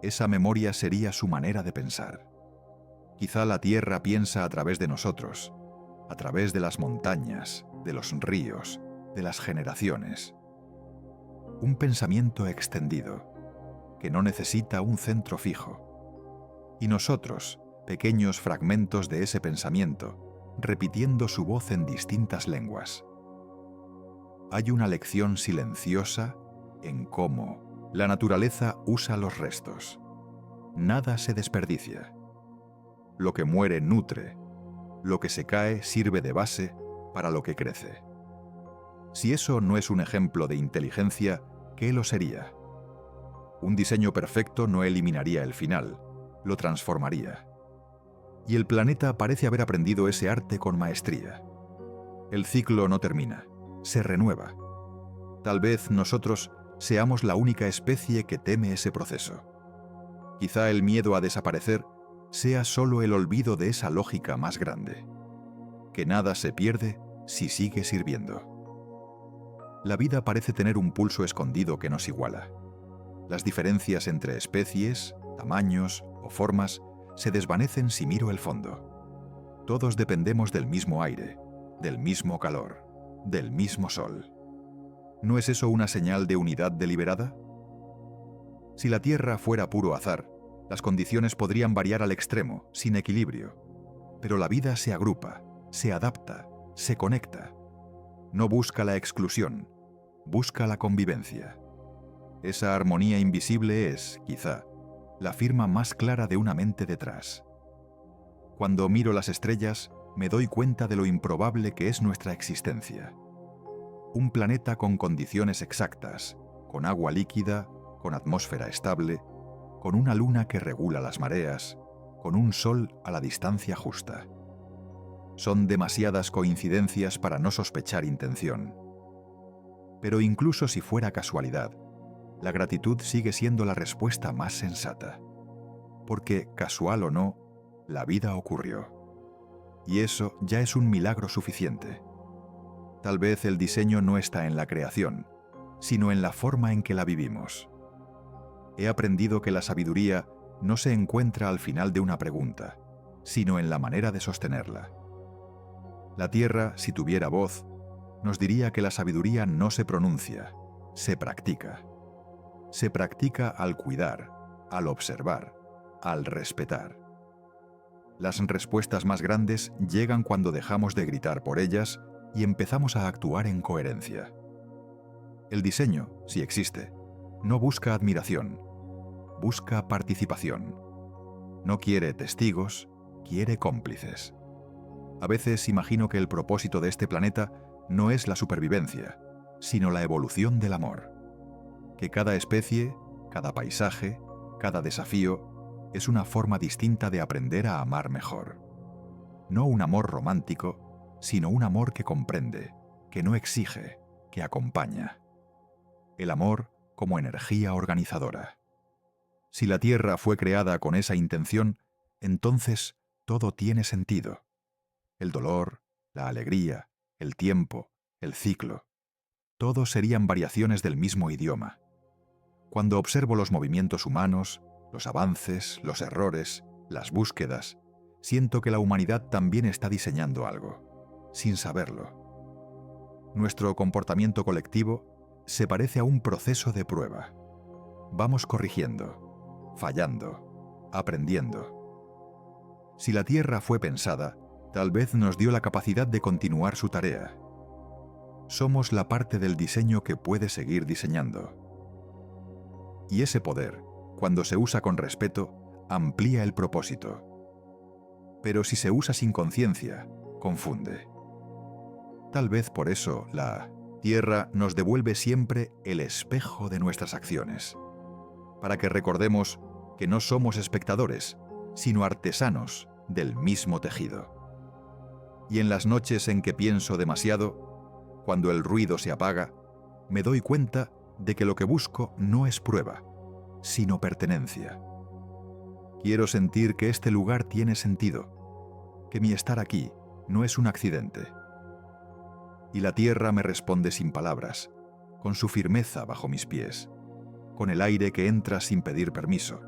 esa memoria sería su manera de pensar. Quizá la tierra piensa a través de nosotros, a través de las montañas, de los ríos, de las generaciones. Un pensamiento extendido, que no necesita un centro fijo. Y nosotros, pequeños fragmentos de ese pensamiento, repitiendo su voz en distintas lenguas. Hay una lección silenciosa en cómo la naturaleza usa los restos. Nada se desperdicia. Lo que muere nutre, lo que se cae sirve de base para lo que crece. Si eso no es un ejemplo de inteligencia, ¿qué lo sería? Un diseño perfecto no eliminaría el final, lo transformaría. Y el planeta parece haber aprendido ese arte con maestría. El ciclo no termina, se renueva. Tal vez nosotros seamos la única especie que teme ese proceso. Quizá el miedo a desaparecer sea solo el olvido de esa lógica más grande, que nada se pierde si sigue sirviendo. La vida parece tener un pulso escondido que nos iguala. Las diferencias entre especies, tamaños o formas se desvanecen si miro el fondo. Todos dependemos del mismo aire, del mismo calor, del mismo sol. ¿No es eso una señal de unidad deliberada? Si la Tierra fuera puro azar, las condiciones podrían variar al extremo, sin equilibrio. Pero la vida se agrupa, se adapta, se conecta. No busca la exclusión, busca la convivencia. Esa armonía invisible es, quizá, la firma más clara de una mente detrás. Cuando miro las estrellas, me doy cuenta de lo improbable que es nuestra existencia. Un planeta con condiciones exactas, con agua líquida, con atmósfera estable, con una luna que regula las mareas, con un sol a la distancia justa. Son demasiadas coincidencias para no sospechar intención. Pero incluso si fuera casualidad, la gratitud sigue siendo la respuesta más sensata. Porque, casual o no, la vida ocurrió. Y eso ya es un milagro suficiente. Tal vez el diseño no está en la creación, sino en la forma en que la vivimos. He aprendido que la sabiduría no se encuentra al final de una pregunta, sino en la manera de sostenerla. La Tierra, si tuviera voz, nos diría que la sabiduría no se pronuncia, se practica. Se practica al cuidar, al observar, al respetar. Las respuestas más grandes llegan cuando dejamos de gritar por ellas y empezamos a actuar en coherencia. El diseño, si existe, no busca admiración, busca participación. No quiere testigos, quiere cómplices. A veces imagino que el propósito de este planeta no es la supervivencia, sino la evolución del amor. Que cada especie, cada paisaje, cada desafío es una forma distinta de aprender a amar mejor. No un amor romántico, sino un amor que comprende, que no exige, que acompaña. El amor como energía organizadora. Si la Tierra fue creada con esa intención, entonces todo tiene sentido. El dolor, la alegría, el tiempo, el ciclo. Todos serían variaciones del mismo idioma. Cuando observo los movimientos humanos, los avances, los errores, las búsquedas, siento que la humanidad también está diseñando algo, sin saberlo. Nuestro comportamiento colectivo se parece a un proceso de prueba. Vamos corrigiendo, fallando, aprendiendo. Si la Tierra fue pensada, tal vez nos dio la capacidad de continuar su tarea. Somos la parte del diseño que puede seguir diseñando. Y ese poder, cuando se usa con respeto, amplía el propósito. Pero si se usa sin conciencia, confunde. Tal vez por eso la Tierra nos devuelve siempre el espejo de nuestras acciones, para que recordemos que no somos espectadores, sino artesanos del mismo tejido. Y en las noches en que pienso demasiado, cuando el ruido se apaga, me doy cuenta de que lo que busco no es prueba, sino pertenencia. Quiero sentir que este lugar tiene sentido, que mi estar aquí no es un accidente. Y la Tierra me responde sin palabras, con su firmeza bajo mis pies, con el aire que entra sin pedir permiso,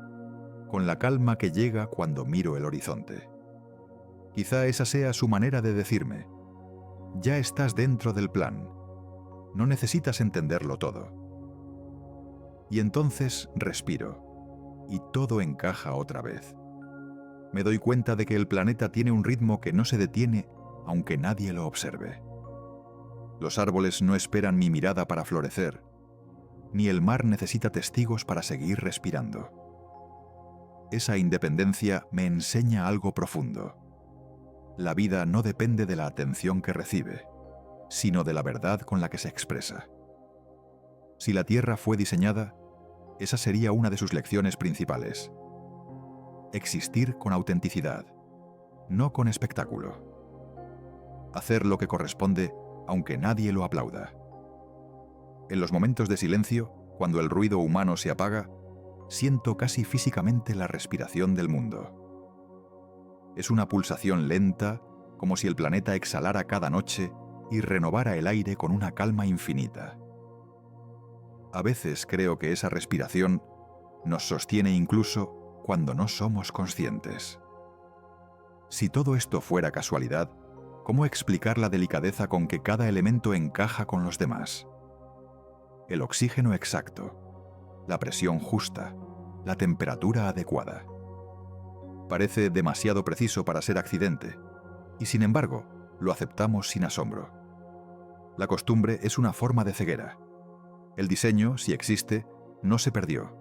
con la calma que llega cuando miro el horizonte. Quizá esa sea su manera de decirme: ya estás dentro del plan, no necesitas entenderlo todo. Y entonces respiro, y todo encaja otra vez. Me doy cuenta de que el planeta tiene un ritmo que no se detiene aunque nadie lo observe. Los árboles no esperan mi mirada para florecer, ni el mar necesita testigos para seguir respirando. Esa independencia me enseña algo profundo. La vida no depende de la atención que recibe, sino de la verdad con la que se expresa. Si la Tierra fue diseñada, esa sería una de sus lecciones principales. Existir con autenticidad, no con espectáculo. Hacer lo que corresponde aunque nadie lo aplauda. En los momentos de silencio, cuando el ruido humano se apaga, siento casi físicamente la respiración del mundo. Es una pulsación lenta, como si el planeta exhalara cada noche y renovara el aire con una calma infinita. A veces creo que esa respiración nos sostiene incluso cuando no somos conscientes. Si todo esto fuera casualidad, ¿cómo explicar la delicadeza con que cada elemento encaja con los demás? El oxígeno exacto, la presión justa, la temperatura adecuada. Parece demasiado preciso para ser accidente, y sin embargo, lo aceptamos sin asombro. La costumbre es una forma de ceguera. El diseño, si existe, no se perdió.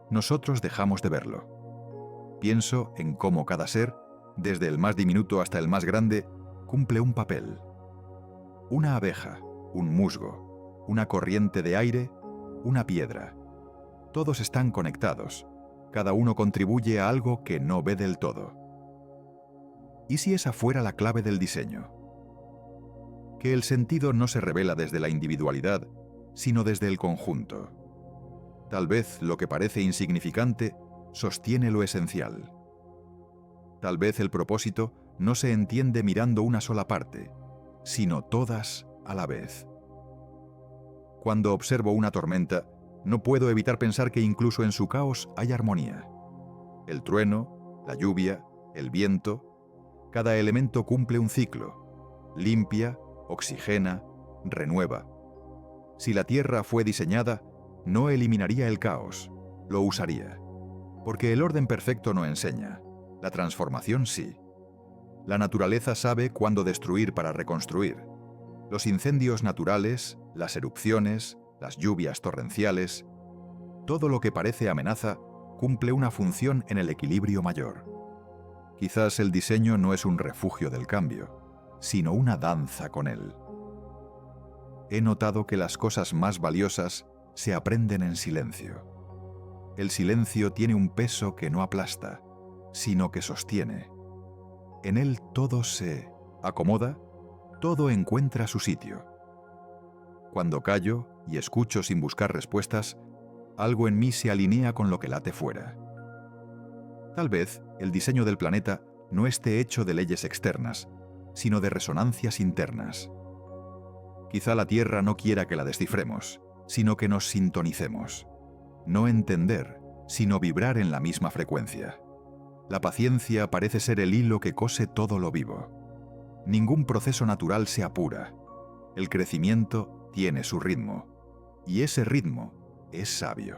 Nosotros dejamos de verlo. Pienso en cómo cada ser, desde el más diminuto hasta el más grande, cumple un papel. Una abeja, un musgo, una corriente de aire, una piedra. Todos están conectados. Cada uno contribuye a algo que no ve del todo. ¿Y si esa fuera la clave del diseño? Que el sentido no se revela desde la individualidad, sino desde el conjunto. Tal vez lo que parece insignificante sostiene lo esencial. Tal vez el propósito no se entiende mirando una sola parte, sino todas a la vez. Cuando observo una tormenta, no puedo evitar pensar que incluso en su caos hay armonía. El trueno, la lluvia, el viento, cada elemento cumple un ciclo, limpia, oxigena, renueva. Si la Tierra fue diseñada, no eliminaría el caos, lo usaría. Porque el orden perfecto no enseña, la transformación sí. La naturaleza sabe cuándo destruir para reconstruir. Los incendios naturales, las erupciones, las lluvias torrenciales, todo lo que parece amenaza cumple una función en el equilibrio mayor. Quizás el diseño no es un refugio del cambio, sino una danza con él. He notado que las cosas más valiosas se aprenden en silencio. El silencio tiene un peso que no aplasta, sino que sostiene. En él todo se acomoda, todo encuentra su sitio. Cuando callo y escucho sin buscar respuestas, algo en mí se alinea con lo que late fuera. Tal vez el diseño del planeta no esté hecho de leyes externas, sino de resonancias internas. Quizá la Tierra no quiera que la descifremos, sino que nos sintonicemos. No entender, sino vibrar en la misma frecuencia. La paciencia parece ser el hilo que cose todo lo vivo. Ningún proceso natural se apura. El crecimiento tiene su ritmo, y ese ritmo es sabio.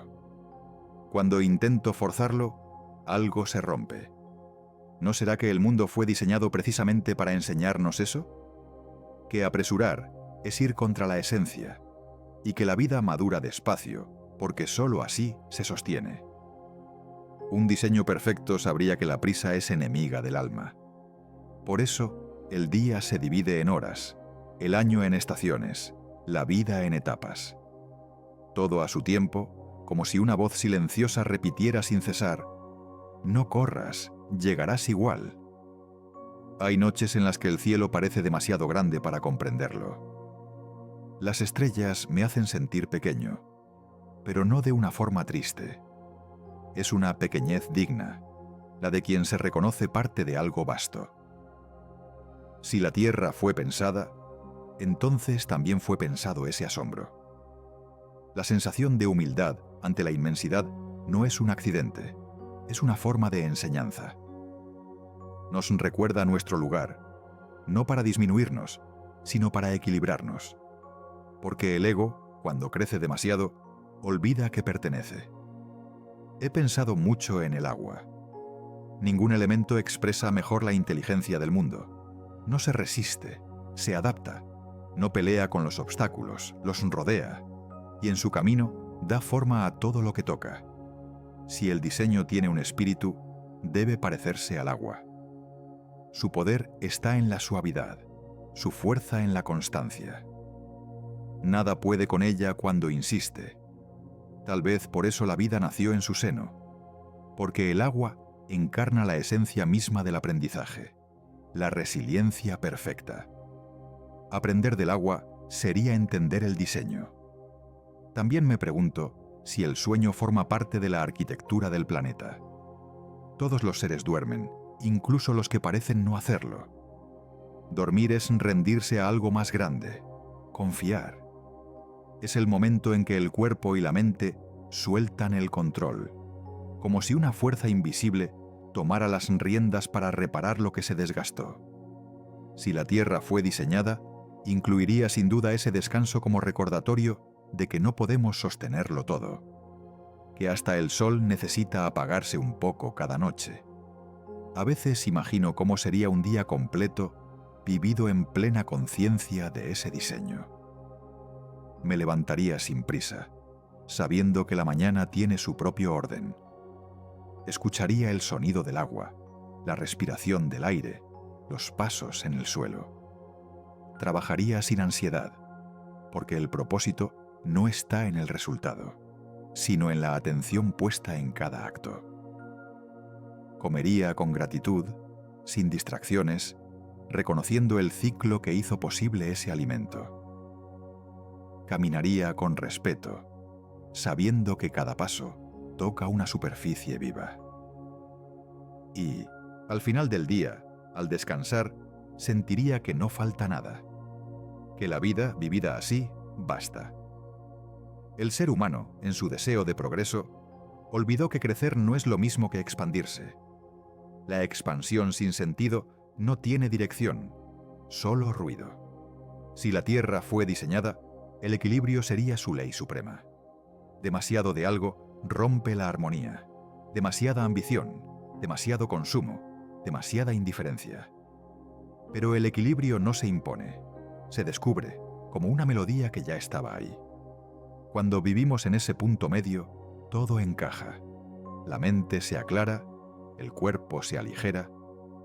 Cuando intento forzarlo, algo se rompe. ¿No será que el mundo fue diseñado precisamente para enseñarnos eso? Que apresurar es ir contra la esencia, y que la vida madura despacio, porque sólo así se sostiene. Un diseño perfecto sabría que la prisa es enemiga del alma. Por eso, el día se divide en horas, el año en estaciones, la vida en etapas. Todo a su tiempo, como si una voz silenciosa repitiera sin cesar: «No corras, llegarás igual». Hay noches en las que el cielo parece demasiado grande para comprenderlo. Las estrellas me hacen sentir pequeño, pero no de una forma triste. Es una pequeñez digna, la de quien se reconoce parte de algo vasto. Si la Tierra fue pensada, entonces también fue pensado ese asombro. La sensación de humildad ante la inmensidad no es un accidente, es una forma de enseñanza. Nos recuerda nuestro lugar, no para disminuirnos, sino para equilibrarnos. Porque el ego, cuando crece demasiado, olvida que pertenece. He pensado mucho en el agua. Ningún elemento expresa mejor la inteligencia del mundo. No se resiste, se adapta, no pelea con los obstáculos, los rodea, y en su camino da forma a todo lo que toca. Si el diseño tiene un espíritu, debe parecerse al agua. Su poder está en la suavidad, su fuerza en la constancia. Nada puede con ella cuando insiste. Tal vez por eso la vida nació en su seno, porque el agua encarna la esencia misma del aprendizaje, la resiliencia perfecta. Aprender del agua sería entender el diseño. También me pregunto si el sueño forma parte de la arquitectura del planeta. Todos los seres duermen, incluso los que parecen no hacerlo. Dormir es rendirse a algo más grande, confiar. Es el momento en que el cuerpo y la mente sueltan el control, como si una fuerza invisible tomara las riendas para reparar lo que se desgastó. Si la Tierra fue diseñada, incluiría sin duda ese descanso como recordatorio de que no podemos sostenerlo todo, que hasta el sol necesita apagarse un poco cada noche. A veces imagino cómo sería un día completo vivido en plena conciencia de ese diseño. Me levantaría sin prisa, sabiendo que la mañana tiene su propio orden. Escucharía el sonido del agua, la respiración del aire, los pasos en el suelo. Trabajaría sin ansiedad, porque el propósito no está en el resultado, sino en la atención puesta en cada acto. Comería con gratitud, sin distracciones, reconociendo el ciclo que hizo posible ese alimento. Caminaría con respeto, sabiendo que cada paso toca una superficie viva. Y, al final del día, al descansar, sentiría que no falta nada, que la vida, vivida así, basta. El ser humano, en su deseo de progreso, olvidó que crecer no es lo mismo que expandirse. La expansión sin sentido no tiene dirección, solo ruido. Si la Tierra fue diseñada, el equilibrio sería su ley suprema. Demasiado de algo rompe la armonía, demasiada ambición, demasiado consumo, demasiada indiferencia. Pero el equilibrio no se impone, se descubre como una melodía que ya estaba ahí. Cuando vivimos en ese punto medio, todo encaja. La mente se aclara, el cuerpo se aligera,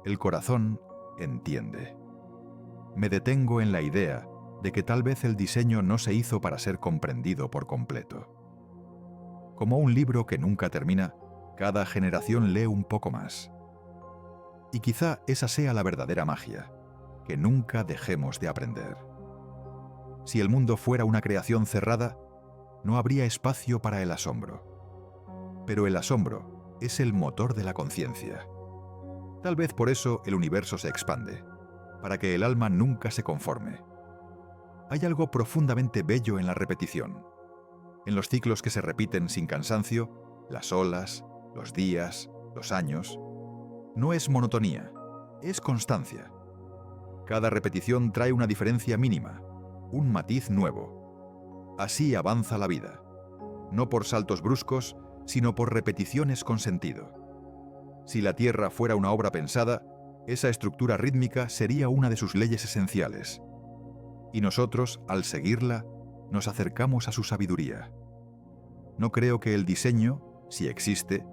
el corazón entiende. Me detengo en la idea de que tal vez el diseño no se hizo para ser comprendido por completo. Como un libro que nunca termina, cada generación lee un poco más. Y quizá esa sea la verdadera magia, que nunca dejemos de aprender. Si el mundo fuera una creación cerrada, no habría espacio para el asombro. Pero el asombro es el motor de la conciencia. Tal vez por eso el universo se expande, para que el alma nunca se conforme. Hay algo profundamente bello en la repetición, en los ciclos que se repiten sin cansancio, las olas, los días, los años. No es monotonía, es constancia. Cada repetición trae una diferencia mínima, un matiz nuevo. Así avanza la vida, no por saltos bruscos, sino por repeticiones con sentido. Si la Tierra fuera una obra pensada, esa estructura rítmica sería una de sus leyes esenciales. Y nosotros, al seguirla, nos acercamos a su sabiduría. No creo que el diseño, si existe,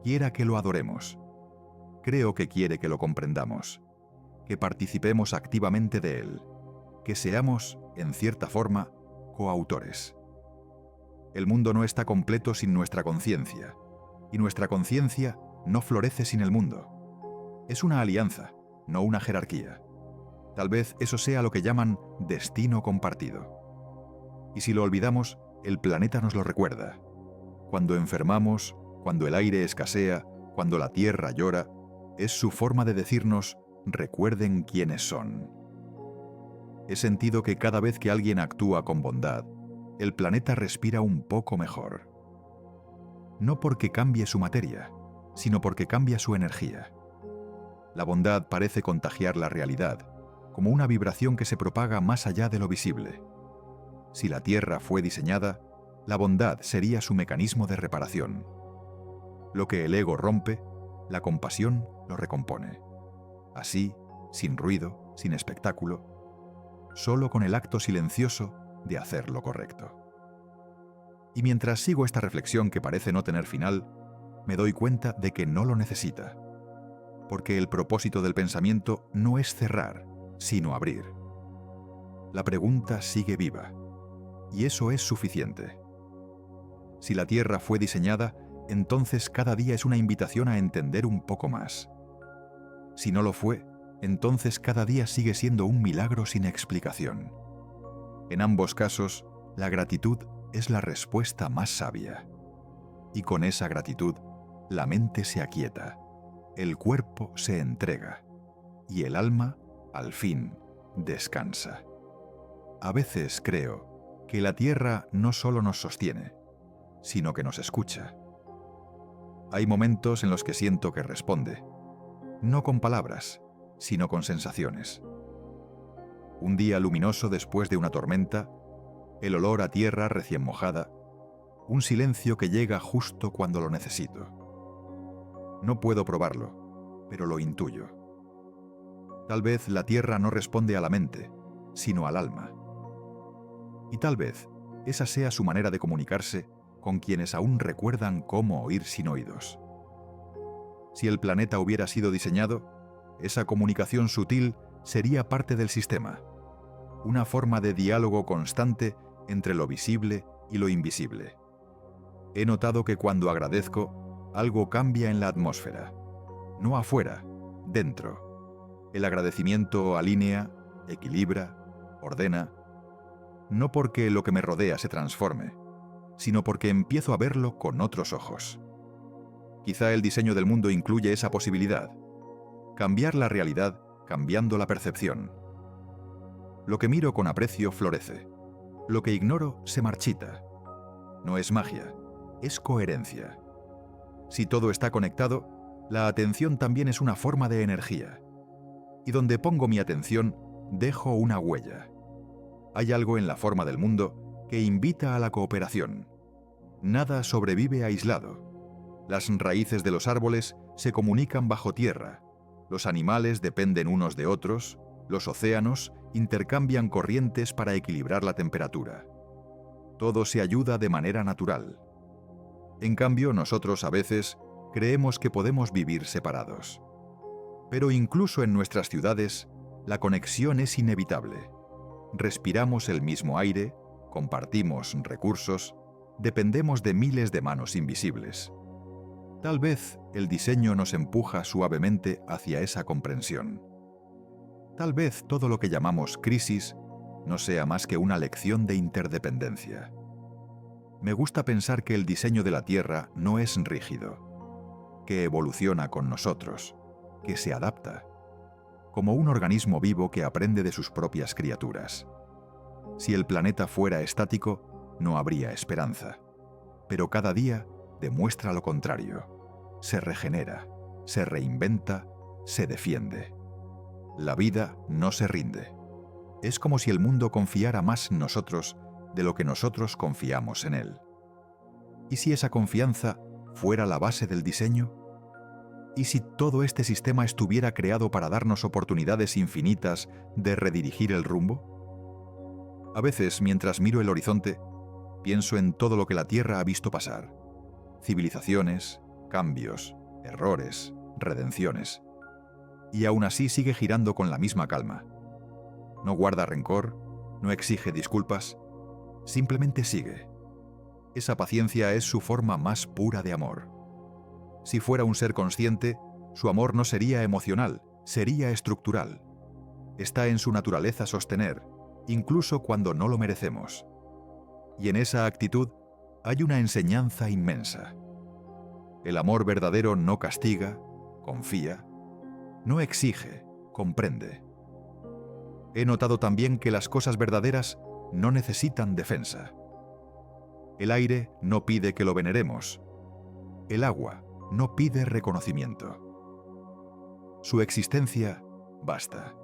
quiera que lo adoremos. Creo que quiere que lo comprendamos, que participemos activamente de él, que seamos, en cierta forma, coautores. El mundo no está completo sin nuestra conciencia, y nuestra conciencia no florece sin el mundo. Es una alianza, no una jerarquía. Tal vez eso sea lo que llaman destino compartido. Y si lo olvidamos, el planeta nos lo recuerda. Cuando enfermamos, cuando el aire escasea, cuando la tierra llora, es su forma de decirnos, recuerden quiénes son. He sentido que cada vez que alguien actúa con bondad, el planeta respira un poco mejor. No porque cambie su materia, sino porque cambia su energía. La bondad parece contagiar la realidad, como una vibración que se propaga más allá de lo visible. Si la Tierra fue diseñada, la bondad sería su mecanismo de reparación. Lo que el ego rompe, la compasión lo recompone. Así, sin ruido, sin espectáculo, solo con el acto silencioso de hacer lo correcto. Y mientras sigo esta reflexión que parece no tener final, me doy cuenta de que no lo necesita, porque el propósito del pensamiento no es cerrar, sino abrir. La pregunta sigue viva, y eso es suficiente. Si la Tierra fue diseñada, entonces cada día es una invitación a entender un poco más. Si no lo fue, entonces cada día sigue siendo un milagro sin explicación. En ambos casos, la gratitud es la respuesta más sabia. Y con esa gratitud, la mente se aquieta, el cuerpo se entrega y el alma, al fin, descansa. A veces creo que la Tierra no solo nos sostiene, sino que nos escucha. Hay momentos en los que siento que responde, no con palabras, sino con sensaciones. Un día luminoso después de una tormenta, el olor a tierra recién mojada, un silencio que llega justo cuando lo necesito. No puedo probarlo, pero lo intuyo. Tal vez la tierra no responde a la mente, sino al alma. Y tal vez esa sea su manera de comunicarse con quienes aún recuerdan cómo oír sin oídos. Si el planeta hubiera sido diseñado, esa comunicación sutil sería parte del sistema, una forma de diálogo constante entre lo visible y lo invisible. He notado que cuando agradezco, algo cambia en la atmósfera. No afuera, dentro. El agradecimiento alinea, equilibra, ordena, no porque lo que me rodea se transforme, sino porque empiezo a verlo con otros ojos. Quizá el diseño del mundo incluye esa posibilidad. Cambiar la realidad cambiando la percepción. Lo que miro con aprecio florece. Lo que ignoro se marchita. No es magia, es coherencia. Si todo está conectado, la atención también es una forma de energía. Y donde pongo mi atención, dejo una huella. Hay algo en la forma del mundo que invita a la cooperación. Nada sobrevive aislado. Las raíces de los árboles se comunican bajo tierra. Los animales dependen unos de otros. Los océanos intercambian corrientes para equilibrar la temperatura. Todo se ayuda de manera natural. En cambio, nosotros a veces creemos que podemos vivir separados. Pero incluso en nuestras ciudades, la conexión es inevitable. Respiramos el mismo aire, compartimos recursos, dependemos de miles de manos invisibles. Tal vez el diseño nos empuja suavemente hacia esa comprensión. Tal vez todo lo que llamamos crisis no sea más que una lección de interdependencia. Me gusta pensar que el diseño de la Tierra no es rígido, que evoluciona con nosotros, que se adapta, como un organismo vivo que aprende de sus propias criaturas. Si el planeta fuera estático, no habría esperanza, pero cada día demuestra lo contrario. Se regenera, se reinventa, se defiende. La vida no se rinde. Es como si el mundo confiara más en nosotros de lo que nosotros confiamos en él. ¿Y si esa confianza fuera la base del diseño? ¿Y si todo este sistema estuviera creado para darnos oportunidades infinitas de redirigir el rumbo? A veces, mientras miro el horizonte, pienso en todo lo que la Tierra ha visto pasar. Civilizaciones, cambios, errores, redenciones. Y aún así sigue girando con la misma calma. No guarda rencor, no exige disculpas, simplemente sigue. Esa paciencia es su forma más pura de amor. Si fuera un ser consciente, su amor no sería emocional, sería estructural. Está en su naturaleza sostener, incluso cuando no lo merecemos. Y en esa actitud hay una enseñanza inmensa. El amor verdadero no castiga, confía, no exige, comprende. He notado también que las cosas verdaderas no necesitan defensa. El aire no pide que lo veneremos. El agua no pide reconocimiento. Su existencia basta.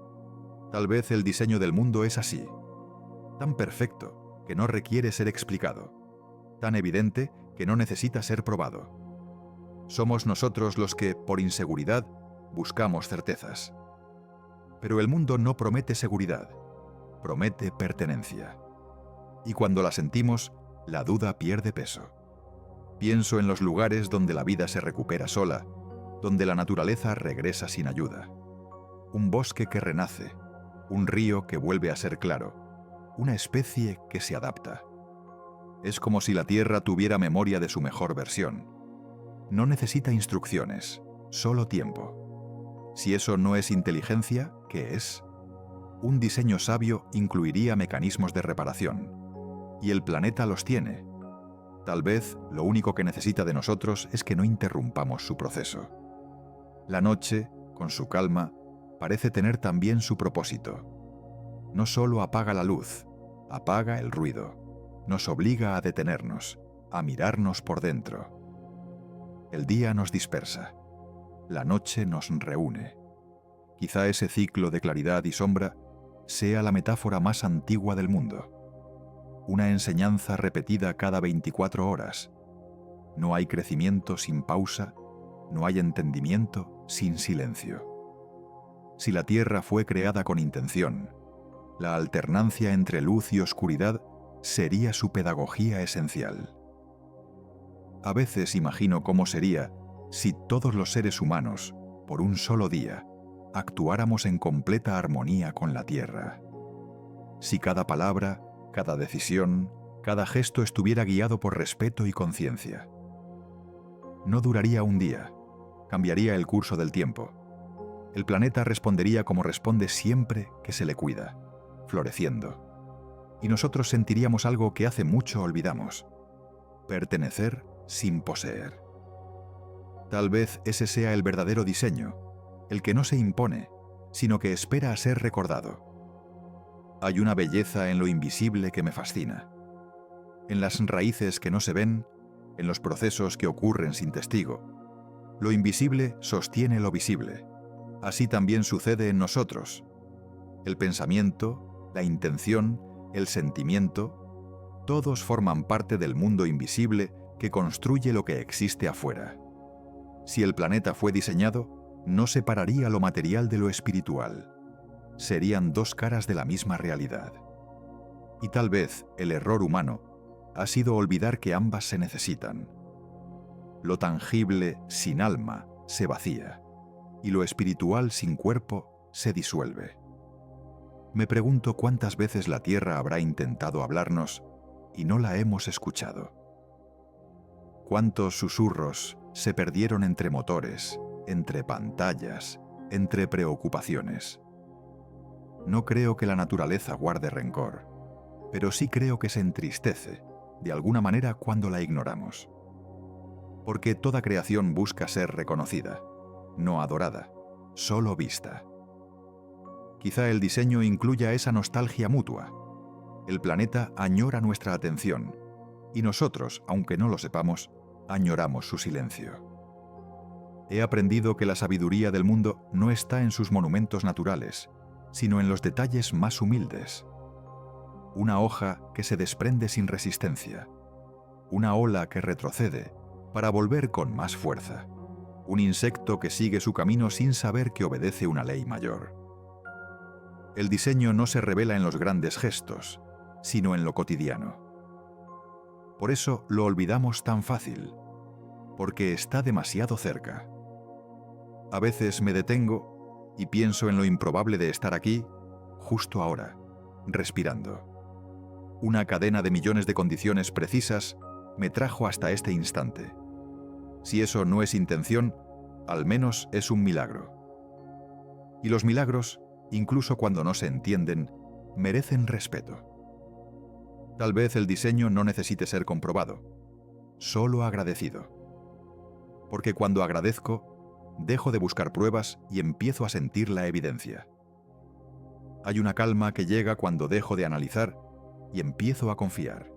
Tal vez el diseño del mundo es así, tan perfecto que no requiere ser explicado, tan evidente que no necesita ser probado. Somos nosotros los que, por inseguridad, buscamos certezas. Pero el mundo no promete seguridad, promete pertenencia. Y cuando la sentimos, la duda pierde peso. Pienso en los lugares donde la vida se recupera sola, donde la naturaleza regresa sin ayuda. Un bosque que renace, un río que vuelve a ser claro, una especie que se adapta. Es como si la Tierra tuviera memoria de su mejor versión. No necesita instrucciones, solo tiempo. Si eso no es inteligencia, ¿qué es? Un diseño sabio incluiría mecanismos de reparación. Y el planeta los tiene. Tal vez lo único que necesita de nosotros es que no interrumpamos su proceso. La noche, con su calma, parece tener también su propósito. No solo apaga la luz, apaga el ruido. Nos obliga a detenernos, a mirarnos por dentro. El día nos dispersa. La noche nos reúne. Quizá ese ciclo de claridad y sombra sea la metáfora más antigua del mundo. Una enseñanza repetida cada 24 horas. No hay crecimiento sin pausa, no hay entendimiento sin silencio. Si la Tierra fue creada con intención, la alternancia entre luz y oscuridad sería su pedagogía esencial. A veces imagino cómo sería si todos los seres humanos, por un solo día, actuáramos en completa armonía con la Tierra. Si cada palabra, cada decisión, cada gesto estuviera guiado por respeto y conciencia. No duraría un día, cambiaría el curso del tiempo. El planeta respondería como responde siempre que se le cuida, floreciendo. Y nosotros sentiríamos algo que hace mucho olvidamos: pertenecer sin poseer. Tal vez ese sea el verdadero diseño, el que no se impone, sino que espera a ser recordado. Hay una belleza en lo invisible que me fascina. En las raíces que no se ven, en los procesos que ocurren sin testigo. Lo invisible sostiene lo visible. Así también sucede en nosotros. El pensamiento, la intención, el sentimiento, todos forman parte del mundo invisible que construye lo que existe afuera. Si el planeta fue diseñado, no separaría lo material de lo espiritual. Serían dos caras de la misma realidad. Y tal vez el error humano ha sido olvidar que ambas se necesitan. Lo tangible sin alma se vacía, y lo espiritual sin cuerpo se disuelve. Me pregunto cuántas veces la Tierra habrá intentado hablarnos y no la hemos escuchado. Cuántos susurros se perdieron entre motores, entre pantallas, entre preocupaciones. No creo que la naturaleza guarde rencor, pero sí creo que se entristece, de alguna manera, cuando la ignoramos. Porque toda creación busca ser reconocida, no adorada, solo vista. Quizá el diseño incluya esa nostalgia mutua. El planeta añora nuestra atención, y nosotros, aunque no lo sepamos, añoramos su silencio. He aprendido que la sabiduría del mundo no está en sus monumentos naturales, sino en los detalles más humildes. Una hoja que se desprende sin resistencia. Una ola que retrocede para volver con más fuerza. Un insecto que sigue su camino sin saber que obedece una ley mayor. El diseño no se revela en los grandes gestos, sino en lo cotidiano. Por eso lo olvidamos tan fácil, porque está demasiado cerca. A veces me detengo y pienso en lo improbable de estar aquí, justo ahora, respirando. Una cadena de millones de condiciones precisas me trajo hasta este instante. Si eso no es intención, al menos es un milagro. Y los milagros, incluso cuando no se entienden, merecen respeto. Tal vez el diseño no necesite ser comprobado, solo agradecido. Porque cuando agradezco, dejo de buscar pruebas y empiezo a sentir la evidencia. Hay una calma que llega cuando dejo de analizar y empiezo a confiar.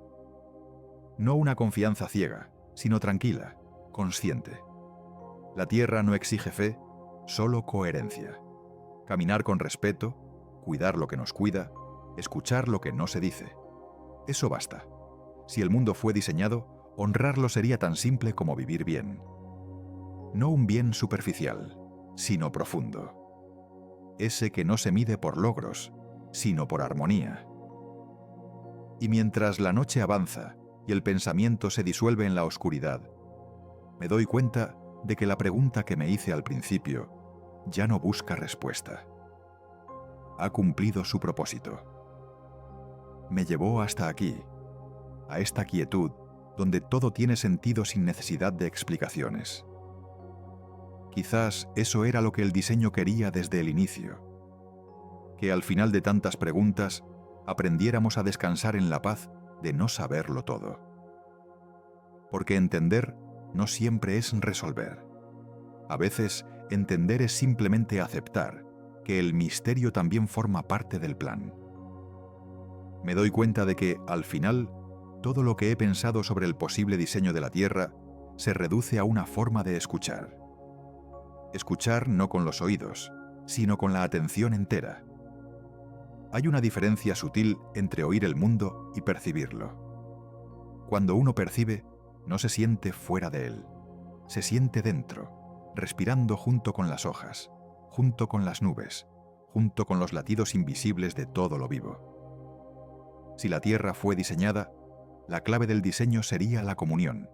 No una confianza ciega, sino tranquila, consciente. La Tierra no exige fe, solo coherencia. Caminar con respeto, cuidar lo que nos cuida, escuchar lo que no se dice. Eso basta. Si el mundo fue diseñado, honrarlo sería tan simple como vivir bien. No un bien superficial, sino profundo. Ese que no se mide por logros, sino por armonía. Y mientras la noche avanza y el pensamiento se disuelve en la oscuridad, me doy cuenta de que la pregunta que me hice al principio ya no busca respuesta. Ha cumplido su propósito. Me llevó hasta aquí, a esta quietud donde todo tiene sentido sin necesidad de explicaciones. Quizás eso era lo que el diseño quería desde el inicio, que al final de tantas preguntas aprendiéramos a descansar en la paz de no saberlo todo. Porque entender no siempre es resolver. A veces, entender es simplemente aceptar que el misterio también forma parte del plan. Me doy cuenta de que, al final, todo lo que he pensado sobre el posible diseño de la Tierra se reduce a una forma de escuchar. Escuchar no con los oídos, sino con la atención entera. Hay una diferencia sutil entre oír el mundo y percibirlo. Cuando uno percibe, no se siente fuera de él, se siente dentro, respirando junto con las hojas, junto con las nubes, junto con los latidos invisibles de todo lo vivo. Si la Tierra fue diseñada, la clave del diseño sería la comunión.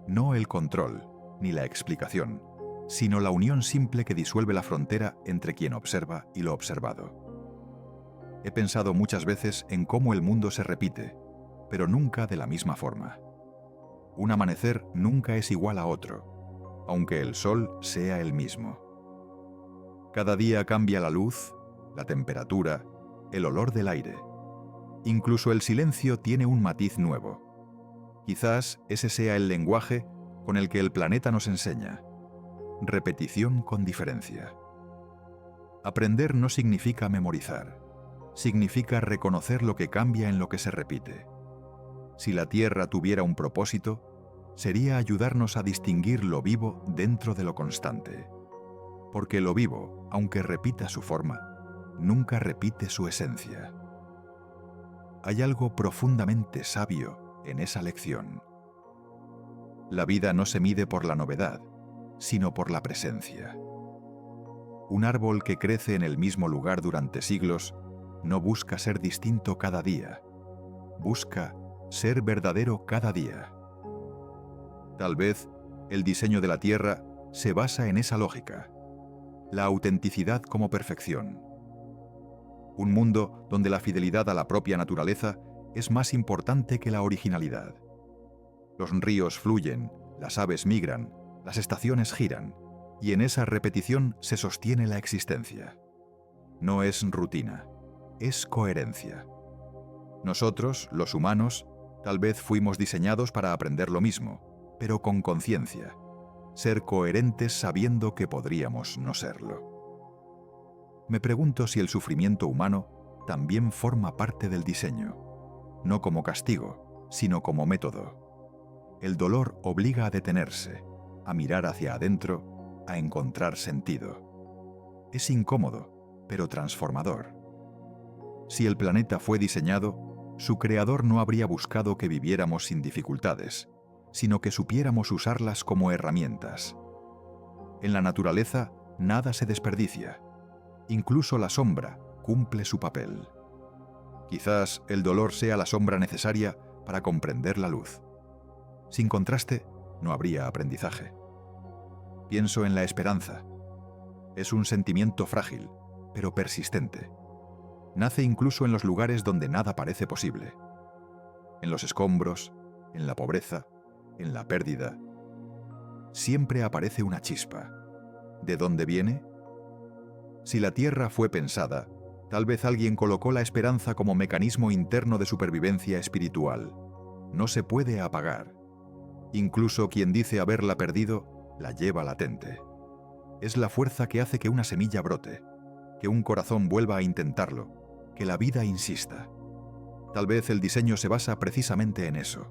No el control, ni la explicación, sino la unión simple que disuelve la frontera entre quien observa y lo observado. He pensado muchas veces en cómo el mundo se repite, pero nunca de la misma forma. Un amanecer nunca es igual a otro, aunque el sol sea el mismo. Cada día cambia la luz, la temperatura, el olor del aire. Incluso el silencio tiene un matiz nuevo. Quizás ese sea el lenguaje con el que el planeta nos enseña. Repetición con diferencia. Aprender no significa memorizar. Significa reconocer lo que cambia en lo que se repite. Si la Tierra tuviera un propósito, sería ayudarnos a distinguir lo vivo dentro de lo constante. Porque lo vivo, aunque repita su forma, nunca repite su esencia. Hay algo profundamente sabio en esa lección. La vida no se mide por la novedad, sino por la presencia. Un árbol que crece en el mismo lugar durante siglos no busca ser distinto cada día, busca ser verdadero cada día. Tal vez el diseño de la Tierra se basa en esa lógica, la autenticidad como perfección. Un mundo donde la fidelidad a la propia naturaleza es más importante que la originalidad. Los ríos fluyen, las aves migran, las estaciones giran, y en esa repetición se sostiene la existencia. No es rutina, es coherencia. Nosotros, los humanos, tal vez fuimos diseñados para aprender lo mismo, pero con conciencia, ser coherentes sabiendo que podríamos no serlo. Me pregunto si el sufrimiento humano también forma parte del diseño, no como castigo, sino como método. El dolor obliga a detenerse, a mirar hacia adentro, a encontrar sentido. Es incómodo, pero transformador. Si el planeta fue diseñado, su creador no habría buscado que viviéramos sin dificultades, sino que supiéramos usarlas como herramientas. En la naturaleza, nada se desperdicia. Incluso la sombra cumple su papel. Quizás el dolor sea la sombra necesaria para comprender la luz. Sin contraste, no habría aprendizaje. Pienso en la esperanza. Es un sentimiento frágil, pero persistente. Nace incluso en los lugares donde nada parece posible. En los escombros, en la pobreza, en la pérdida. Siempre aparece una chispa. ¿De dónde viene? Si la Tierra fue pensada, tal vez alguien colocó la esperanza como mecanismo interno de supervivencia espiritual. No se puede apagar. Incluso quien dice haberla perdido, la lleva latente. Es la fuerza que hace que una semilla brote, que un corazón vuelva a intentarlo, que la vida insista. Tal vez el diseño se basa precisamente en eso,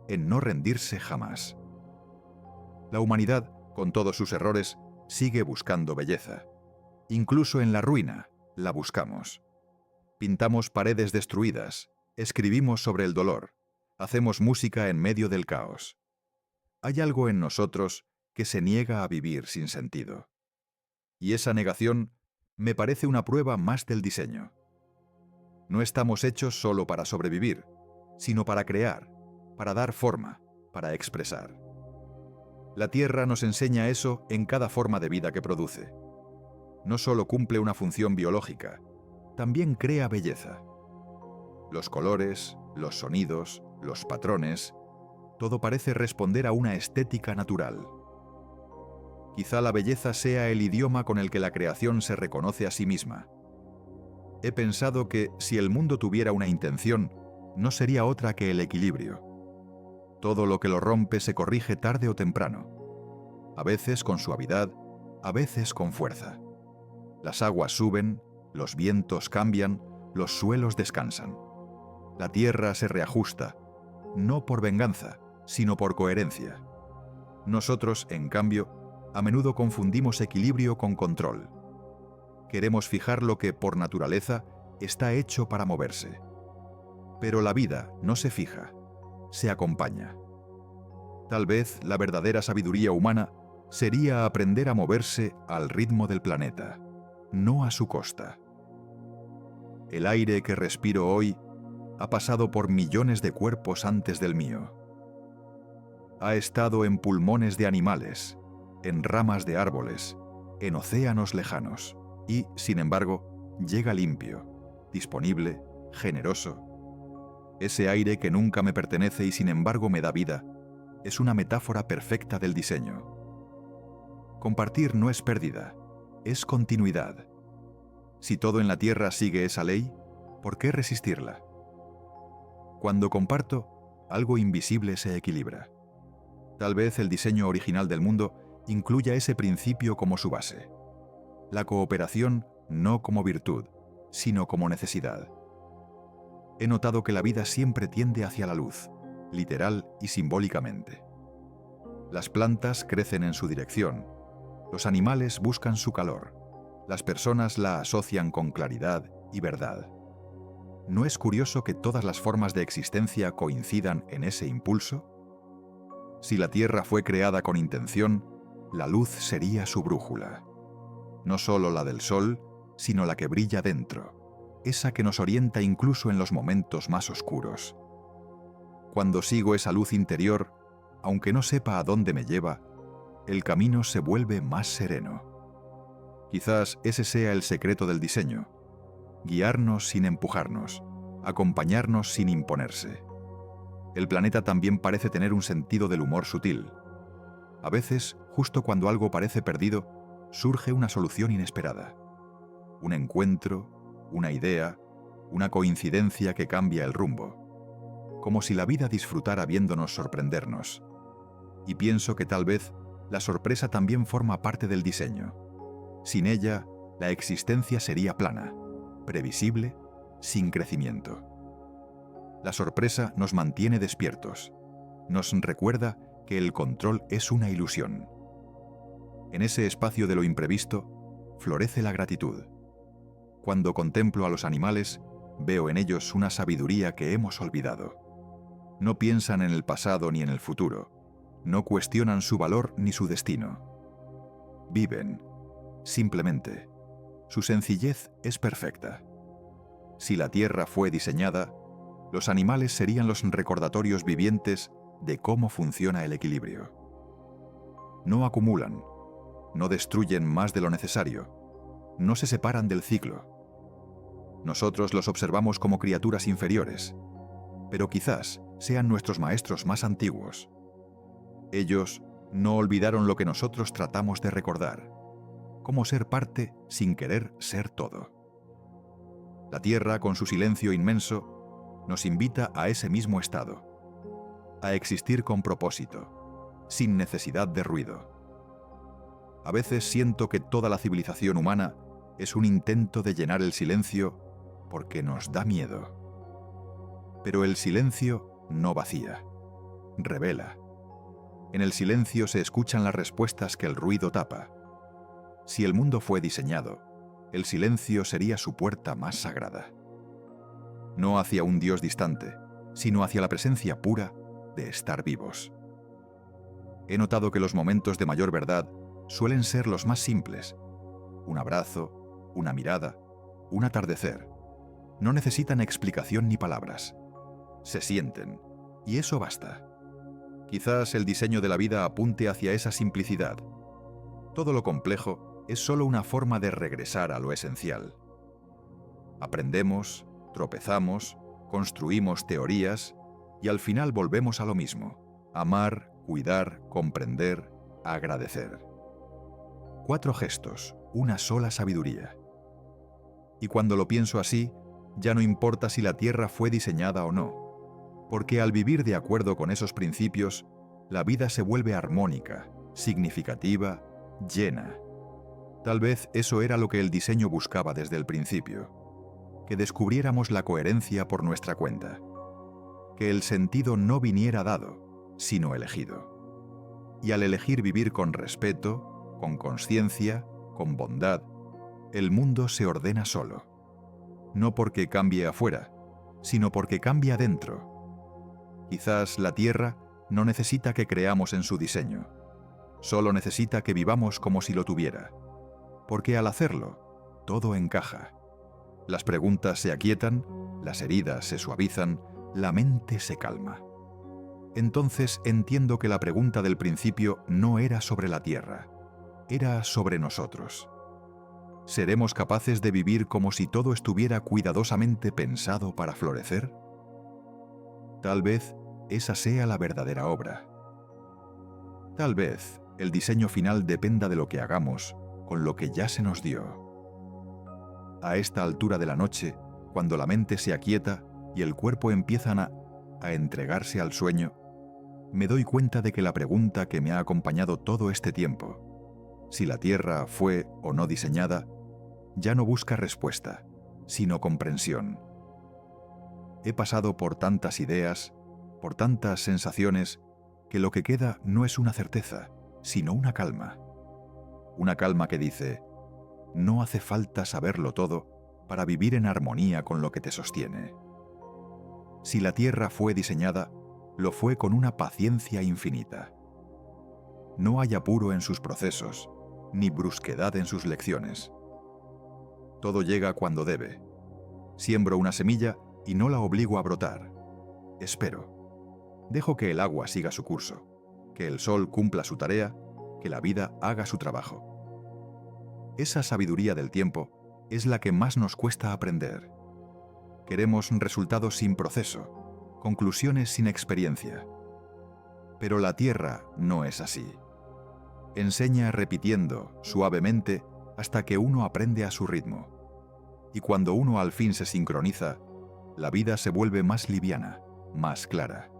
en no rendirse jamás. La humanidad, con todos sus errores, sigue buscando belleza. Incluso en la ruina, la buscamos. Pintamos paredes destruidas, escribimos sobre el dolor, hacemos música en medio del caos. Hay algo en nosotros que se niega a vivir sin sentido. Y esa negación me parece una prueba más del diseño. No estamos hechos solo para sobrevivir, sino para crear, para dar forma, para expresar. La Tierra nos enseña eso en cada forma de vida que produce. No solo cumple una función biológica, también crea belleza. Los colores, los sonidos, los patrones, todo parece responder a una estética natural. Quizá la belleza sea el idioma con el que la creación se reconoce a sí misma. He pensado que si el mundo tuviera una intención, no sería otra que el equilibrio. Todo lo que lo rompe se corrige tarde o temprano, a veces con suavidad, a veces con fuerza. Las aguas suben, los vientos cambian, los suelos descansan. La tierra se reajusta, no por venganza, sino por coherencia. Nosotros, en cambio, a menudo confundimos equilibrio con control. Queremos fijar lo que, por naturaleza, está hecho para moverse. Pero la vida no se fija, se acompaña. Tal vez la verdadera sabiduría humana sería aprender a moverse al ritmo del planeta, no a su costa. El aire que respiro hoy ha pasado por millones de cuerpos antes del mío. Ha estado en pulmones de animales, en ramas de árboles, en océanos lejanos, y, sin embargo, llega limpio, disponible, generoso. Ese aire que nunca me pertenece y sin embargo me da vida, es una metáfora perfecta del diseño. Compartir no es pérdida, es continuidad. Si todo en la Tierra sigue esa ley, ¿por qué resistirla? Cuando comparto, algo invisible se equilibra. Tal vez el diseño original del mundo incluya ese principio como su base. La cooperación no como virtud, sino como necesidad. He notado que la vida siempre tiende hacia la luz, literal y simbólicamente. Las plantas crecen en su dirección, los animales buscan su calor, las personas la asocian con claridad y verdad. ¿No es curioso que todas las formas de existencia coincidan en ese impulso? Si la Tierra fue creada con intención, la luz sería su brújula. No solo la del Sol, sino la que brilla dentro, esa que nos orienta incluso en los momentos más oscuros. Cuando sigo esa luz interior, aunque no sepa a dónde me lleva, el camino se vuelve más sereno. Quizás ese sea el secreto del diseño: guiarnos sin empujarnos, acompañarnos sin imponerse. El planeta también parece tener un sentido del humor sutil. A veces, justo cuando algo parece perdido, surge una solución inesperada. Un encuentro, una idea, una coincidencia que cambia el rumbo. Como si la vida disfrutara viéndonos sorprendernos. Y pienso que tal vez la sorpresa también forma parte del diseño. Sin ella, la existencia sería plana, previsible, sin crecimiento. La sorpresa nos mantiene despiertos. Nos recuerda que el control es una ilusión. En ese espacio de lo imprevisto, florece la gratitud. Cuando contemplo a los animales, veo en ellos una sabiduría que hemos olvidado. No piensan en el pasado ni en el futuro. No cuestionan su valor ni su destino. Viven, simplemente. Su sencillez es perfecta. Si la Tierra fue diseñada, los animales serían los recordatorios vivientes de cómo funciona el equilibrio. No acumulan, no destruyen más de lo necesario, no se separan del ciclo. Nosotros los observamos como criaturas inferiores, pero quizás sean nuestros maestros más antiguos. Ellos no olvidaron lo que nosotros tratamos de recordar: cómo ser parte sin querer ser todo. La Tierra, con su silencio inmenso, nos invita a ese mismo estado, a existir con propósito, sin necesidad de ruido. A veces siento que toda la civilización humana es un intento de llenar el silencio porque nos da miedo. Pero el silencio no vacía, revela. En el silencio se escuchan las respuestas que el ruido tapa. Si el mundo fue diseñado, el silencio sería su puerta más sagrada. No hacia un Dios distante, sino hacia la presencia pura de estar vivos. He notado que los momentos de mayor verdad suelen ser los más simples. Un abrazo, una mirada, un atardecer. No necesitan explicación ni palabras. Se sienten, y eso basta. Quizás el diseño de la vida apunte hacia esa simplicidad. Todo lo complejo es solo una forma de regresar a lo esencial. Aprendemos, tropezamos, construimos teorías y al final volvemos a lo mismo: amar, cuidar, comprender, agradecer. 4 gestos, una sola sabiduría. Y cuando lo pienso así, ya no importa si la Tierra fue diseñada o no, porque al vivir de acuerdo con esos principios, la vida se vuelve armónica, significativa, llena. Tal vez eso era lo que el diseño buscaba desde el principio, que descubriéramos la coherencia por nuestra cuenta, que el sentido no viniera dado, sino elegido. Y al elegir vivir con respeto, con conciencia, con bondad, el mundo se ordena solo. No porque cambie afuera, sino porque cambia dentro. Quizás la Tierra no necesita que creamos en su diseño, solo necesita que vivamos como si lo tuviera, porque al hacerlo, todo encaja. Las preguntas se aquietan, las heridas se suavizan, la mente se calma. Entonces entiendo que la pregunta del principio no era sobre la Tierra, era sobre nosotros. ¿Seremos capaces de vivir como si todo estuviera cuidadosamente pensado para florecer? Tal vez esa sea la verdadera obra. Tal vez el diseño final dependa de lo que hagamos con lo que ya se nos dio. A esta altura de la noche, cuando la mente se aquieta y el cuerpo empiezan a entregarse al sueño, me doy cuenta de que la pregunta que me ha acompañado todo este tiempo, si la Tierra fue o no diseñada, ya no busca respuesta, sino comprensión. He pasado por tantas ideas, por tantas sensaciones, que lo que queda no es una certeza, sino una calma. Una calma que dice: no hace falta saberlo todo para vivir en armonía con lo que te sostiene. Si la Tierra fue diseñada, lo fue con una paciencia infinita. No hay apuro en sus procesos, ni brusquedad en sus lecciones. Todo llega cuando debe. Siembro una semilla y no la obligo a brotar. Espero. Dejo que el agua siga su curso, que el sol cumpla su tarea, que la vida haga su trabajo. Esa sabiduría del tiempo es la que más nos cuesta aprender. Queremos resultados sin proceso, conclusiones sin experiencia. Pero la Tierra no es así. Enseña repitiendo, suavemente, hasta que uno aprende a su ritmo. Y cuando uno al fin se sincroniza, la vida se vuelve más liviana, más clara.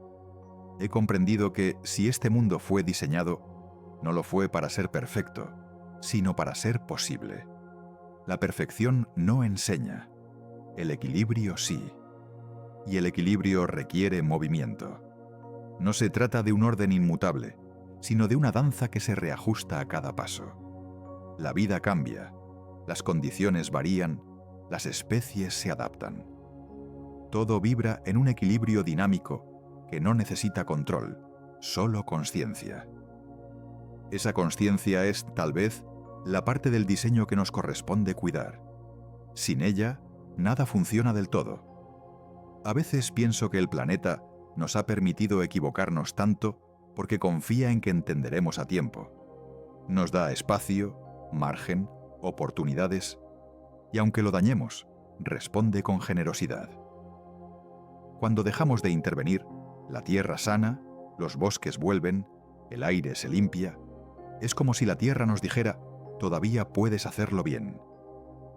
He comprendido que, si este mundo fue diseñado, no lo fue para ser perfecto, sino para ser posible. La perfección no enseña, el equilibrio sí. Y el equilibrio requiere movimiento. No se trata de un orden inmutable, sino de una danza que se reajusta a cada paso. La vida cambia, las condiciones varían, las especies se adaptan. Todo vibra en un equilibrio dinámico que no necesita control, solo consciencia. Esa consciencia es, tal vez, la parte del diseño que nos corresponde cuidar. Sin ella, nada funciona del todo. A veces pienso que el planeta nos ha permitido equivocarnos tanto porque confía en que entenderemos a tiempo. Nos da espacio, margen, oportunidades, y aunque lo dañemos, responde con generosidad. Cuando dejamos de intervenir, la tierra sana, los bosques vuelven, el aire se limpia. Es como si la tierra nos dijera: todavía puedes hacerlo bien.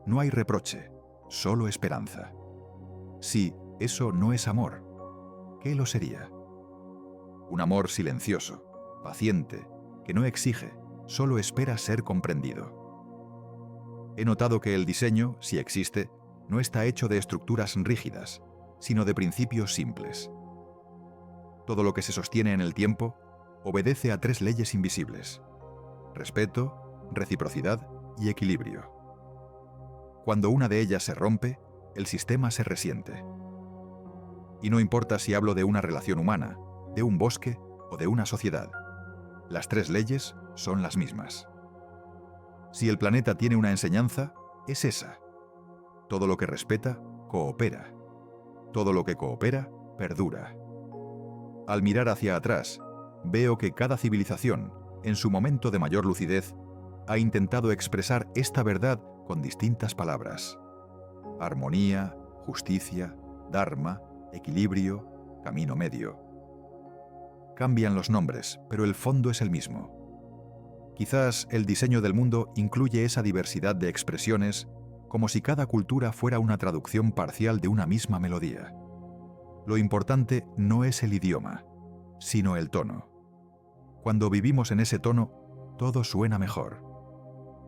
No hay reproche, solo esperanza. Si eso no es amor, ¿qué lo sería? Un amor silencioso, paciente, que no exige, solo espera ser comprendido. He notado que el diseño, si existe, no está hecho de estructuras rígidas, sino de principios simples. Todo lo que se sostiene en el tiempo obedece a 3 leyes invisibles: respeto, reciprocidad y equilibrio. Cuando una de ellas se rompe, el sistema se resiente. Y no importa si hablo de una relación humana, de un bosque o de una sociedad. Las tres leyes son las mismas. Si el planeta tiene una enseñanza, es esa. Todo lo que respeta, coopera. Todo lo que coopera, perdura. Al mirar hacia atrás, veo que cada civilización, en su momento de mayor lucidez, ha intentado expresar esta verdad con distintas palabras. Armonía, justicia, dharma, equilibrio, camino medio. Cambian los nombres, pero el fondo es el mismo. Quizás el diseño del mundo incluye esa diversidad de expresiones, como si cada cultura fuera una traducción parcial de una misma melodía. Lo importante no es el idioma, sino el tono. Cuando vivimos en ese tono, todo suena mejor.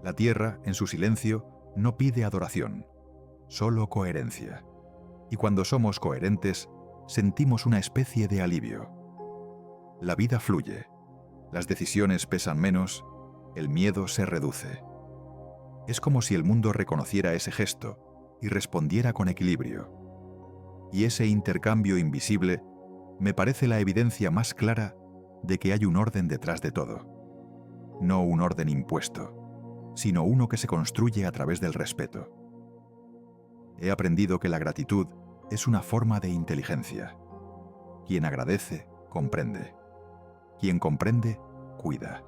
La tierra, en su silencio, no pide adoración, solo coherencia. Y cuando somos coherentes, sentimos una especie de alivio. La vida fluye, las decisiones pesan menos, el miedo se reduce. Es como si el mundo reconociera ese gesto y respondiera con equilibrio. Y ese intercambio invisible me parece la evidencia más clara de que hay un orden detrás de todo. No un orden impuesto, sino uno que se construye a través del respeto. He aprendido que la gratitud es una forma de inteligencia. Quien agradece, comprende. Quien comprende, cuida.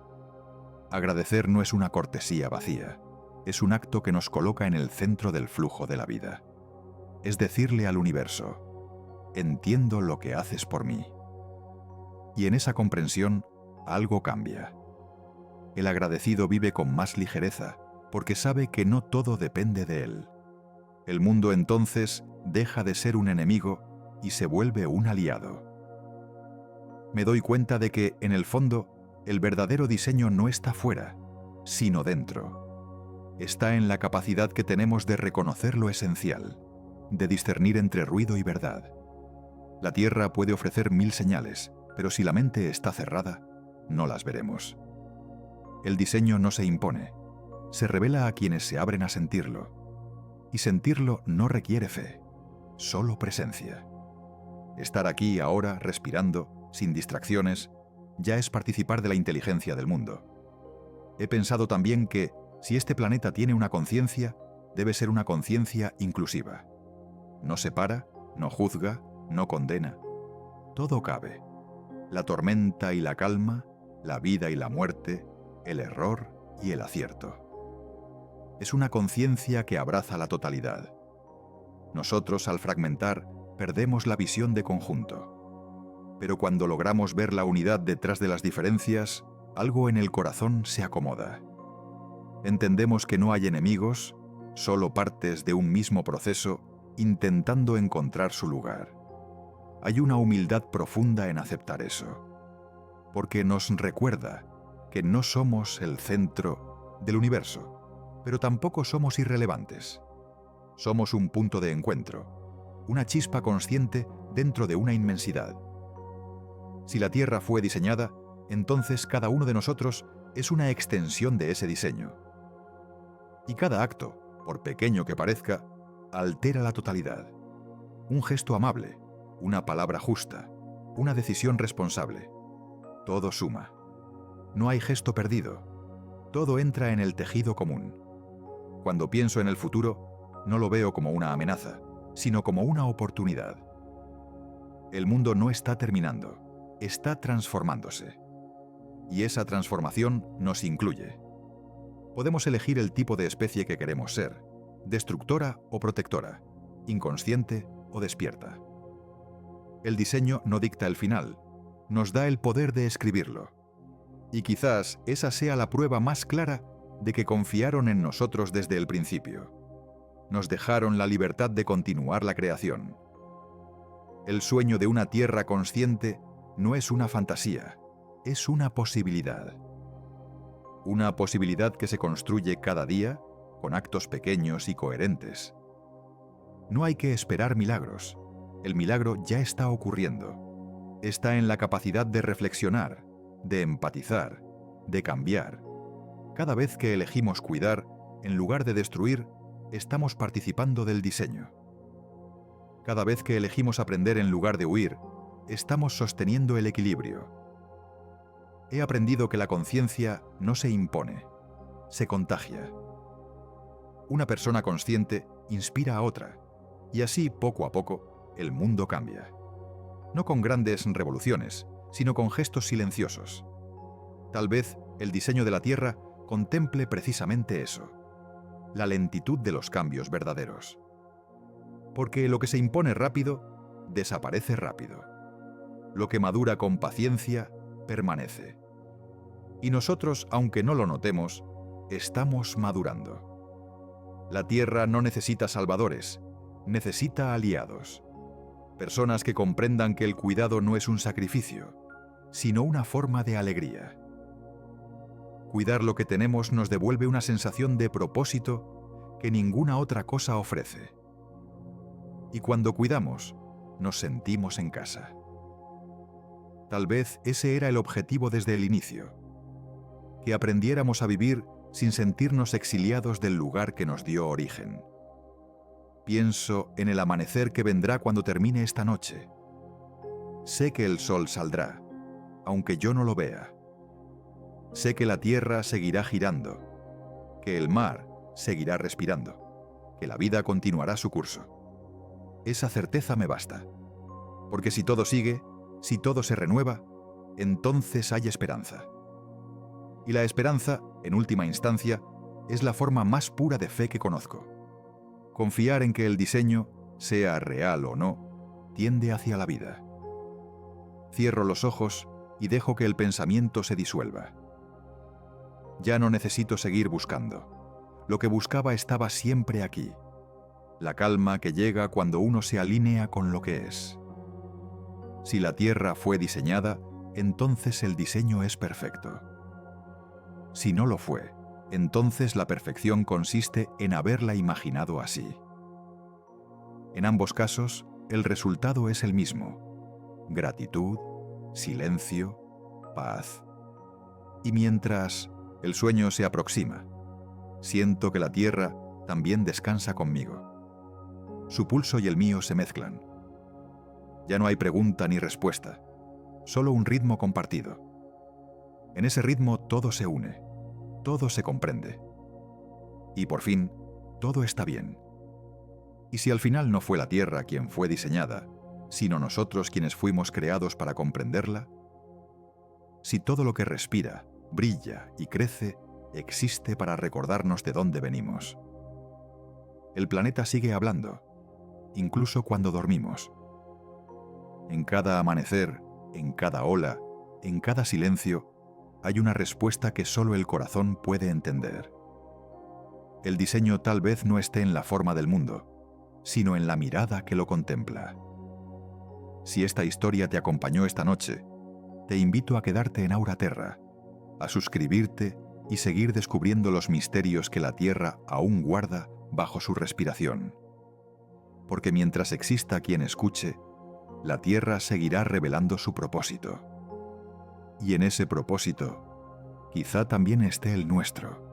Agradecer no es una cortesía vacía, es un acto que nos coloca en el centro del flujo de la vida. Es decirle al universo, entiendo lo que haces por mí. Y en esa comprensión, algo cambia. El agradecido vive con más ligereza, porque sabe que no todo depende de él. El mundo entonces deja de ser un enemigo y se vuelve un aliado. Me doy cuenta de que, en el fondo, el verdadero diseño no está fuera, sino dentro. Está en la capacidad que tenemos de reconocer lo esencial, de discernir entre ruido y verdad. La Tierra puede ofrecer 1000 señales, pero si la mente está cerrada, no las veremos. El diseño no se impone, se revela a quienes se abren a sentirlo. Y sentirlo no requiere fe, solo presencia. Estar aquí, ahora, respirando, sin distracciones, ya es participar de la inteligencia del mundo. He pensado también que, si este planeta tiene una conciencia, debe ser una conciencia inclusiva. No separa, no juzga, no condena. Todo cabe. La tormenta y la calma, la vida y la muerte, el error y el acierto. Es una conciencia que abraza la totalidad. Nosotros, al fragmentar, perdemos la visión de conjunto. Pero cuando logramos ver la unidad detrás de las diferencias, algo en el corazón se acomoda. Entendemos que no hay enemigos, solo partes de un mismo proceso intentando encontrar su lugar. Hay una humildad profunda en aceptar eso, porque nos recuerda que no somos el centro del universo, pero tampoco somos irrelevantes. Somos un punto de encuentro, una chispa consciente dentro de una inmensidad. Si la Tierra fue diseñada, entonces cada uno de nosotros es una extensión de ese diseño. Y cada acto, por pequeño que parezca, altera la totalidad. Un gesto amable, una palabra justa, una decisión responsable. Todo suma. No hay gesto perdido. Todo entra en el tejido común. Cuando pienso en el futuro, no lo veo como una amenaza, sino como una oportunidad. El mundo no está terminando, está transformándose. Y esa transformación nos incluye. Podemos elegir el tipo de especie que queremos ser, destructora o protectora, inconsciente o despierta. El diseño no dicta el final, nos da el poder de escribirlo. Y quizás esa sea la prueba más clara de que confiaron en nosotros desde el principio. Nos dejaron la libertad de continuar la creación. El sueño de una tierra consciente no es una fantasía, es una posibilidad. Una posibilidad que se construye cada día con actos pequeños y coherentes. No hay que esperar milagros. El milagro ya está ocurriendo. Está en la capacidad de reflexionar, de empatizar, de cambiar. Cada vez que elegimos cuidar, en lugar de destruir, estamos participando del diseño. Cada vez que elegimos aprender en lugar de huir, estamos sosteniendo el equilibrio. He aprendido que la conciencia no se impone, se contagia. Una persona consciente inspira a otra, y así, poco a poco, el mundo cambia. No con grandes revoluciones, sino con gestos silenciosos. Tal vez el diseño de la Tierra contemple precisamente eso, la lentitud de los cambios verdaderos. Porque lo que se impone rápido, desaparece rápido. Lo que madura con paciencia, permanece. Y nosotros, aunque no lo notemos, estamos madurando. La Tierra no necesita salvadores, necesita aliados. Personas que comprendan que el cuidado no es un sacrificio, sino una forma de alegría. Cuidar lo que tenemos nos devuelve una sensación de propósito que ninguna otra cosa ofrece. Y cuando cuidamos, nos sentimos en casa. Tal vez ese era el objetivo desde el inicio, que aprendiéramos a vivir sin sentirnos exiliados del lugar que nos dio origen. Pienso en el amanecer que vendrá cuando termine esta noche. Sé que el sol saldrá, aunque yo no lo vea. Sé que la tierra seguirá girando, que el mar seguirá respirando, que la vida continuará su curso. Esa certeza me basta, porque si todo sigue, si todo se renueva, entonces hay esperanza. Y la esperanza, en última instancia, es la forma más pura de fe que conozco. Confiar en que el diseño, sea real o no, tiende hacia la vida. Cierro los ojos y dejo que el pensamiento se disuelva. Ya no necesito seguir buscando. Lo que buscaba estaba siempre aquí. La calma que llega cuando uno se alinea con lo que es. Si la Tierra fue diseñada, entonces el diseño es perfecto. Si no lo fue, entonces la perfección consiste en haberla imaginado así. En ambos casos, el resultado es el mismo: gratitud, silencio, paz. Y mientras el sueño se aproxima, siento que la Tierra también descansa conmigo. Su pulso y el mío se mezclan. Ya no hay pregunta ni respuesta, solo un ritmo compartido. En ese ritmo todo se une, todo se comprende. Y por fin, todo está bien. Y si al final no fue la Tierra quien fue diseñada, sino nosotros quienes fuimos creados para comprenderla, si todo lo que respira, brilla y crece, existe para recordarnos de dónde venimos. El planeta sigue hablando, incluso cuando dormimos. En cada amanecer, en cada ola, en cada silencio, hay una respuesta que solo el corazón puede entender. El diseño tal vez no esté en la forma del mundo, sino en la mirada que lo contempla. Si esta historia te acompañó esta noche, te invito a quedarte en Aura Terra, a suscribirte y seguir descubriendo los misterios que la Tierra aún guarda bajo su respiración. Porque mientras exista quien escuche, la Tierra seguirá revelando su propósito. Y en ese propósito, quizá también esté el nuestro.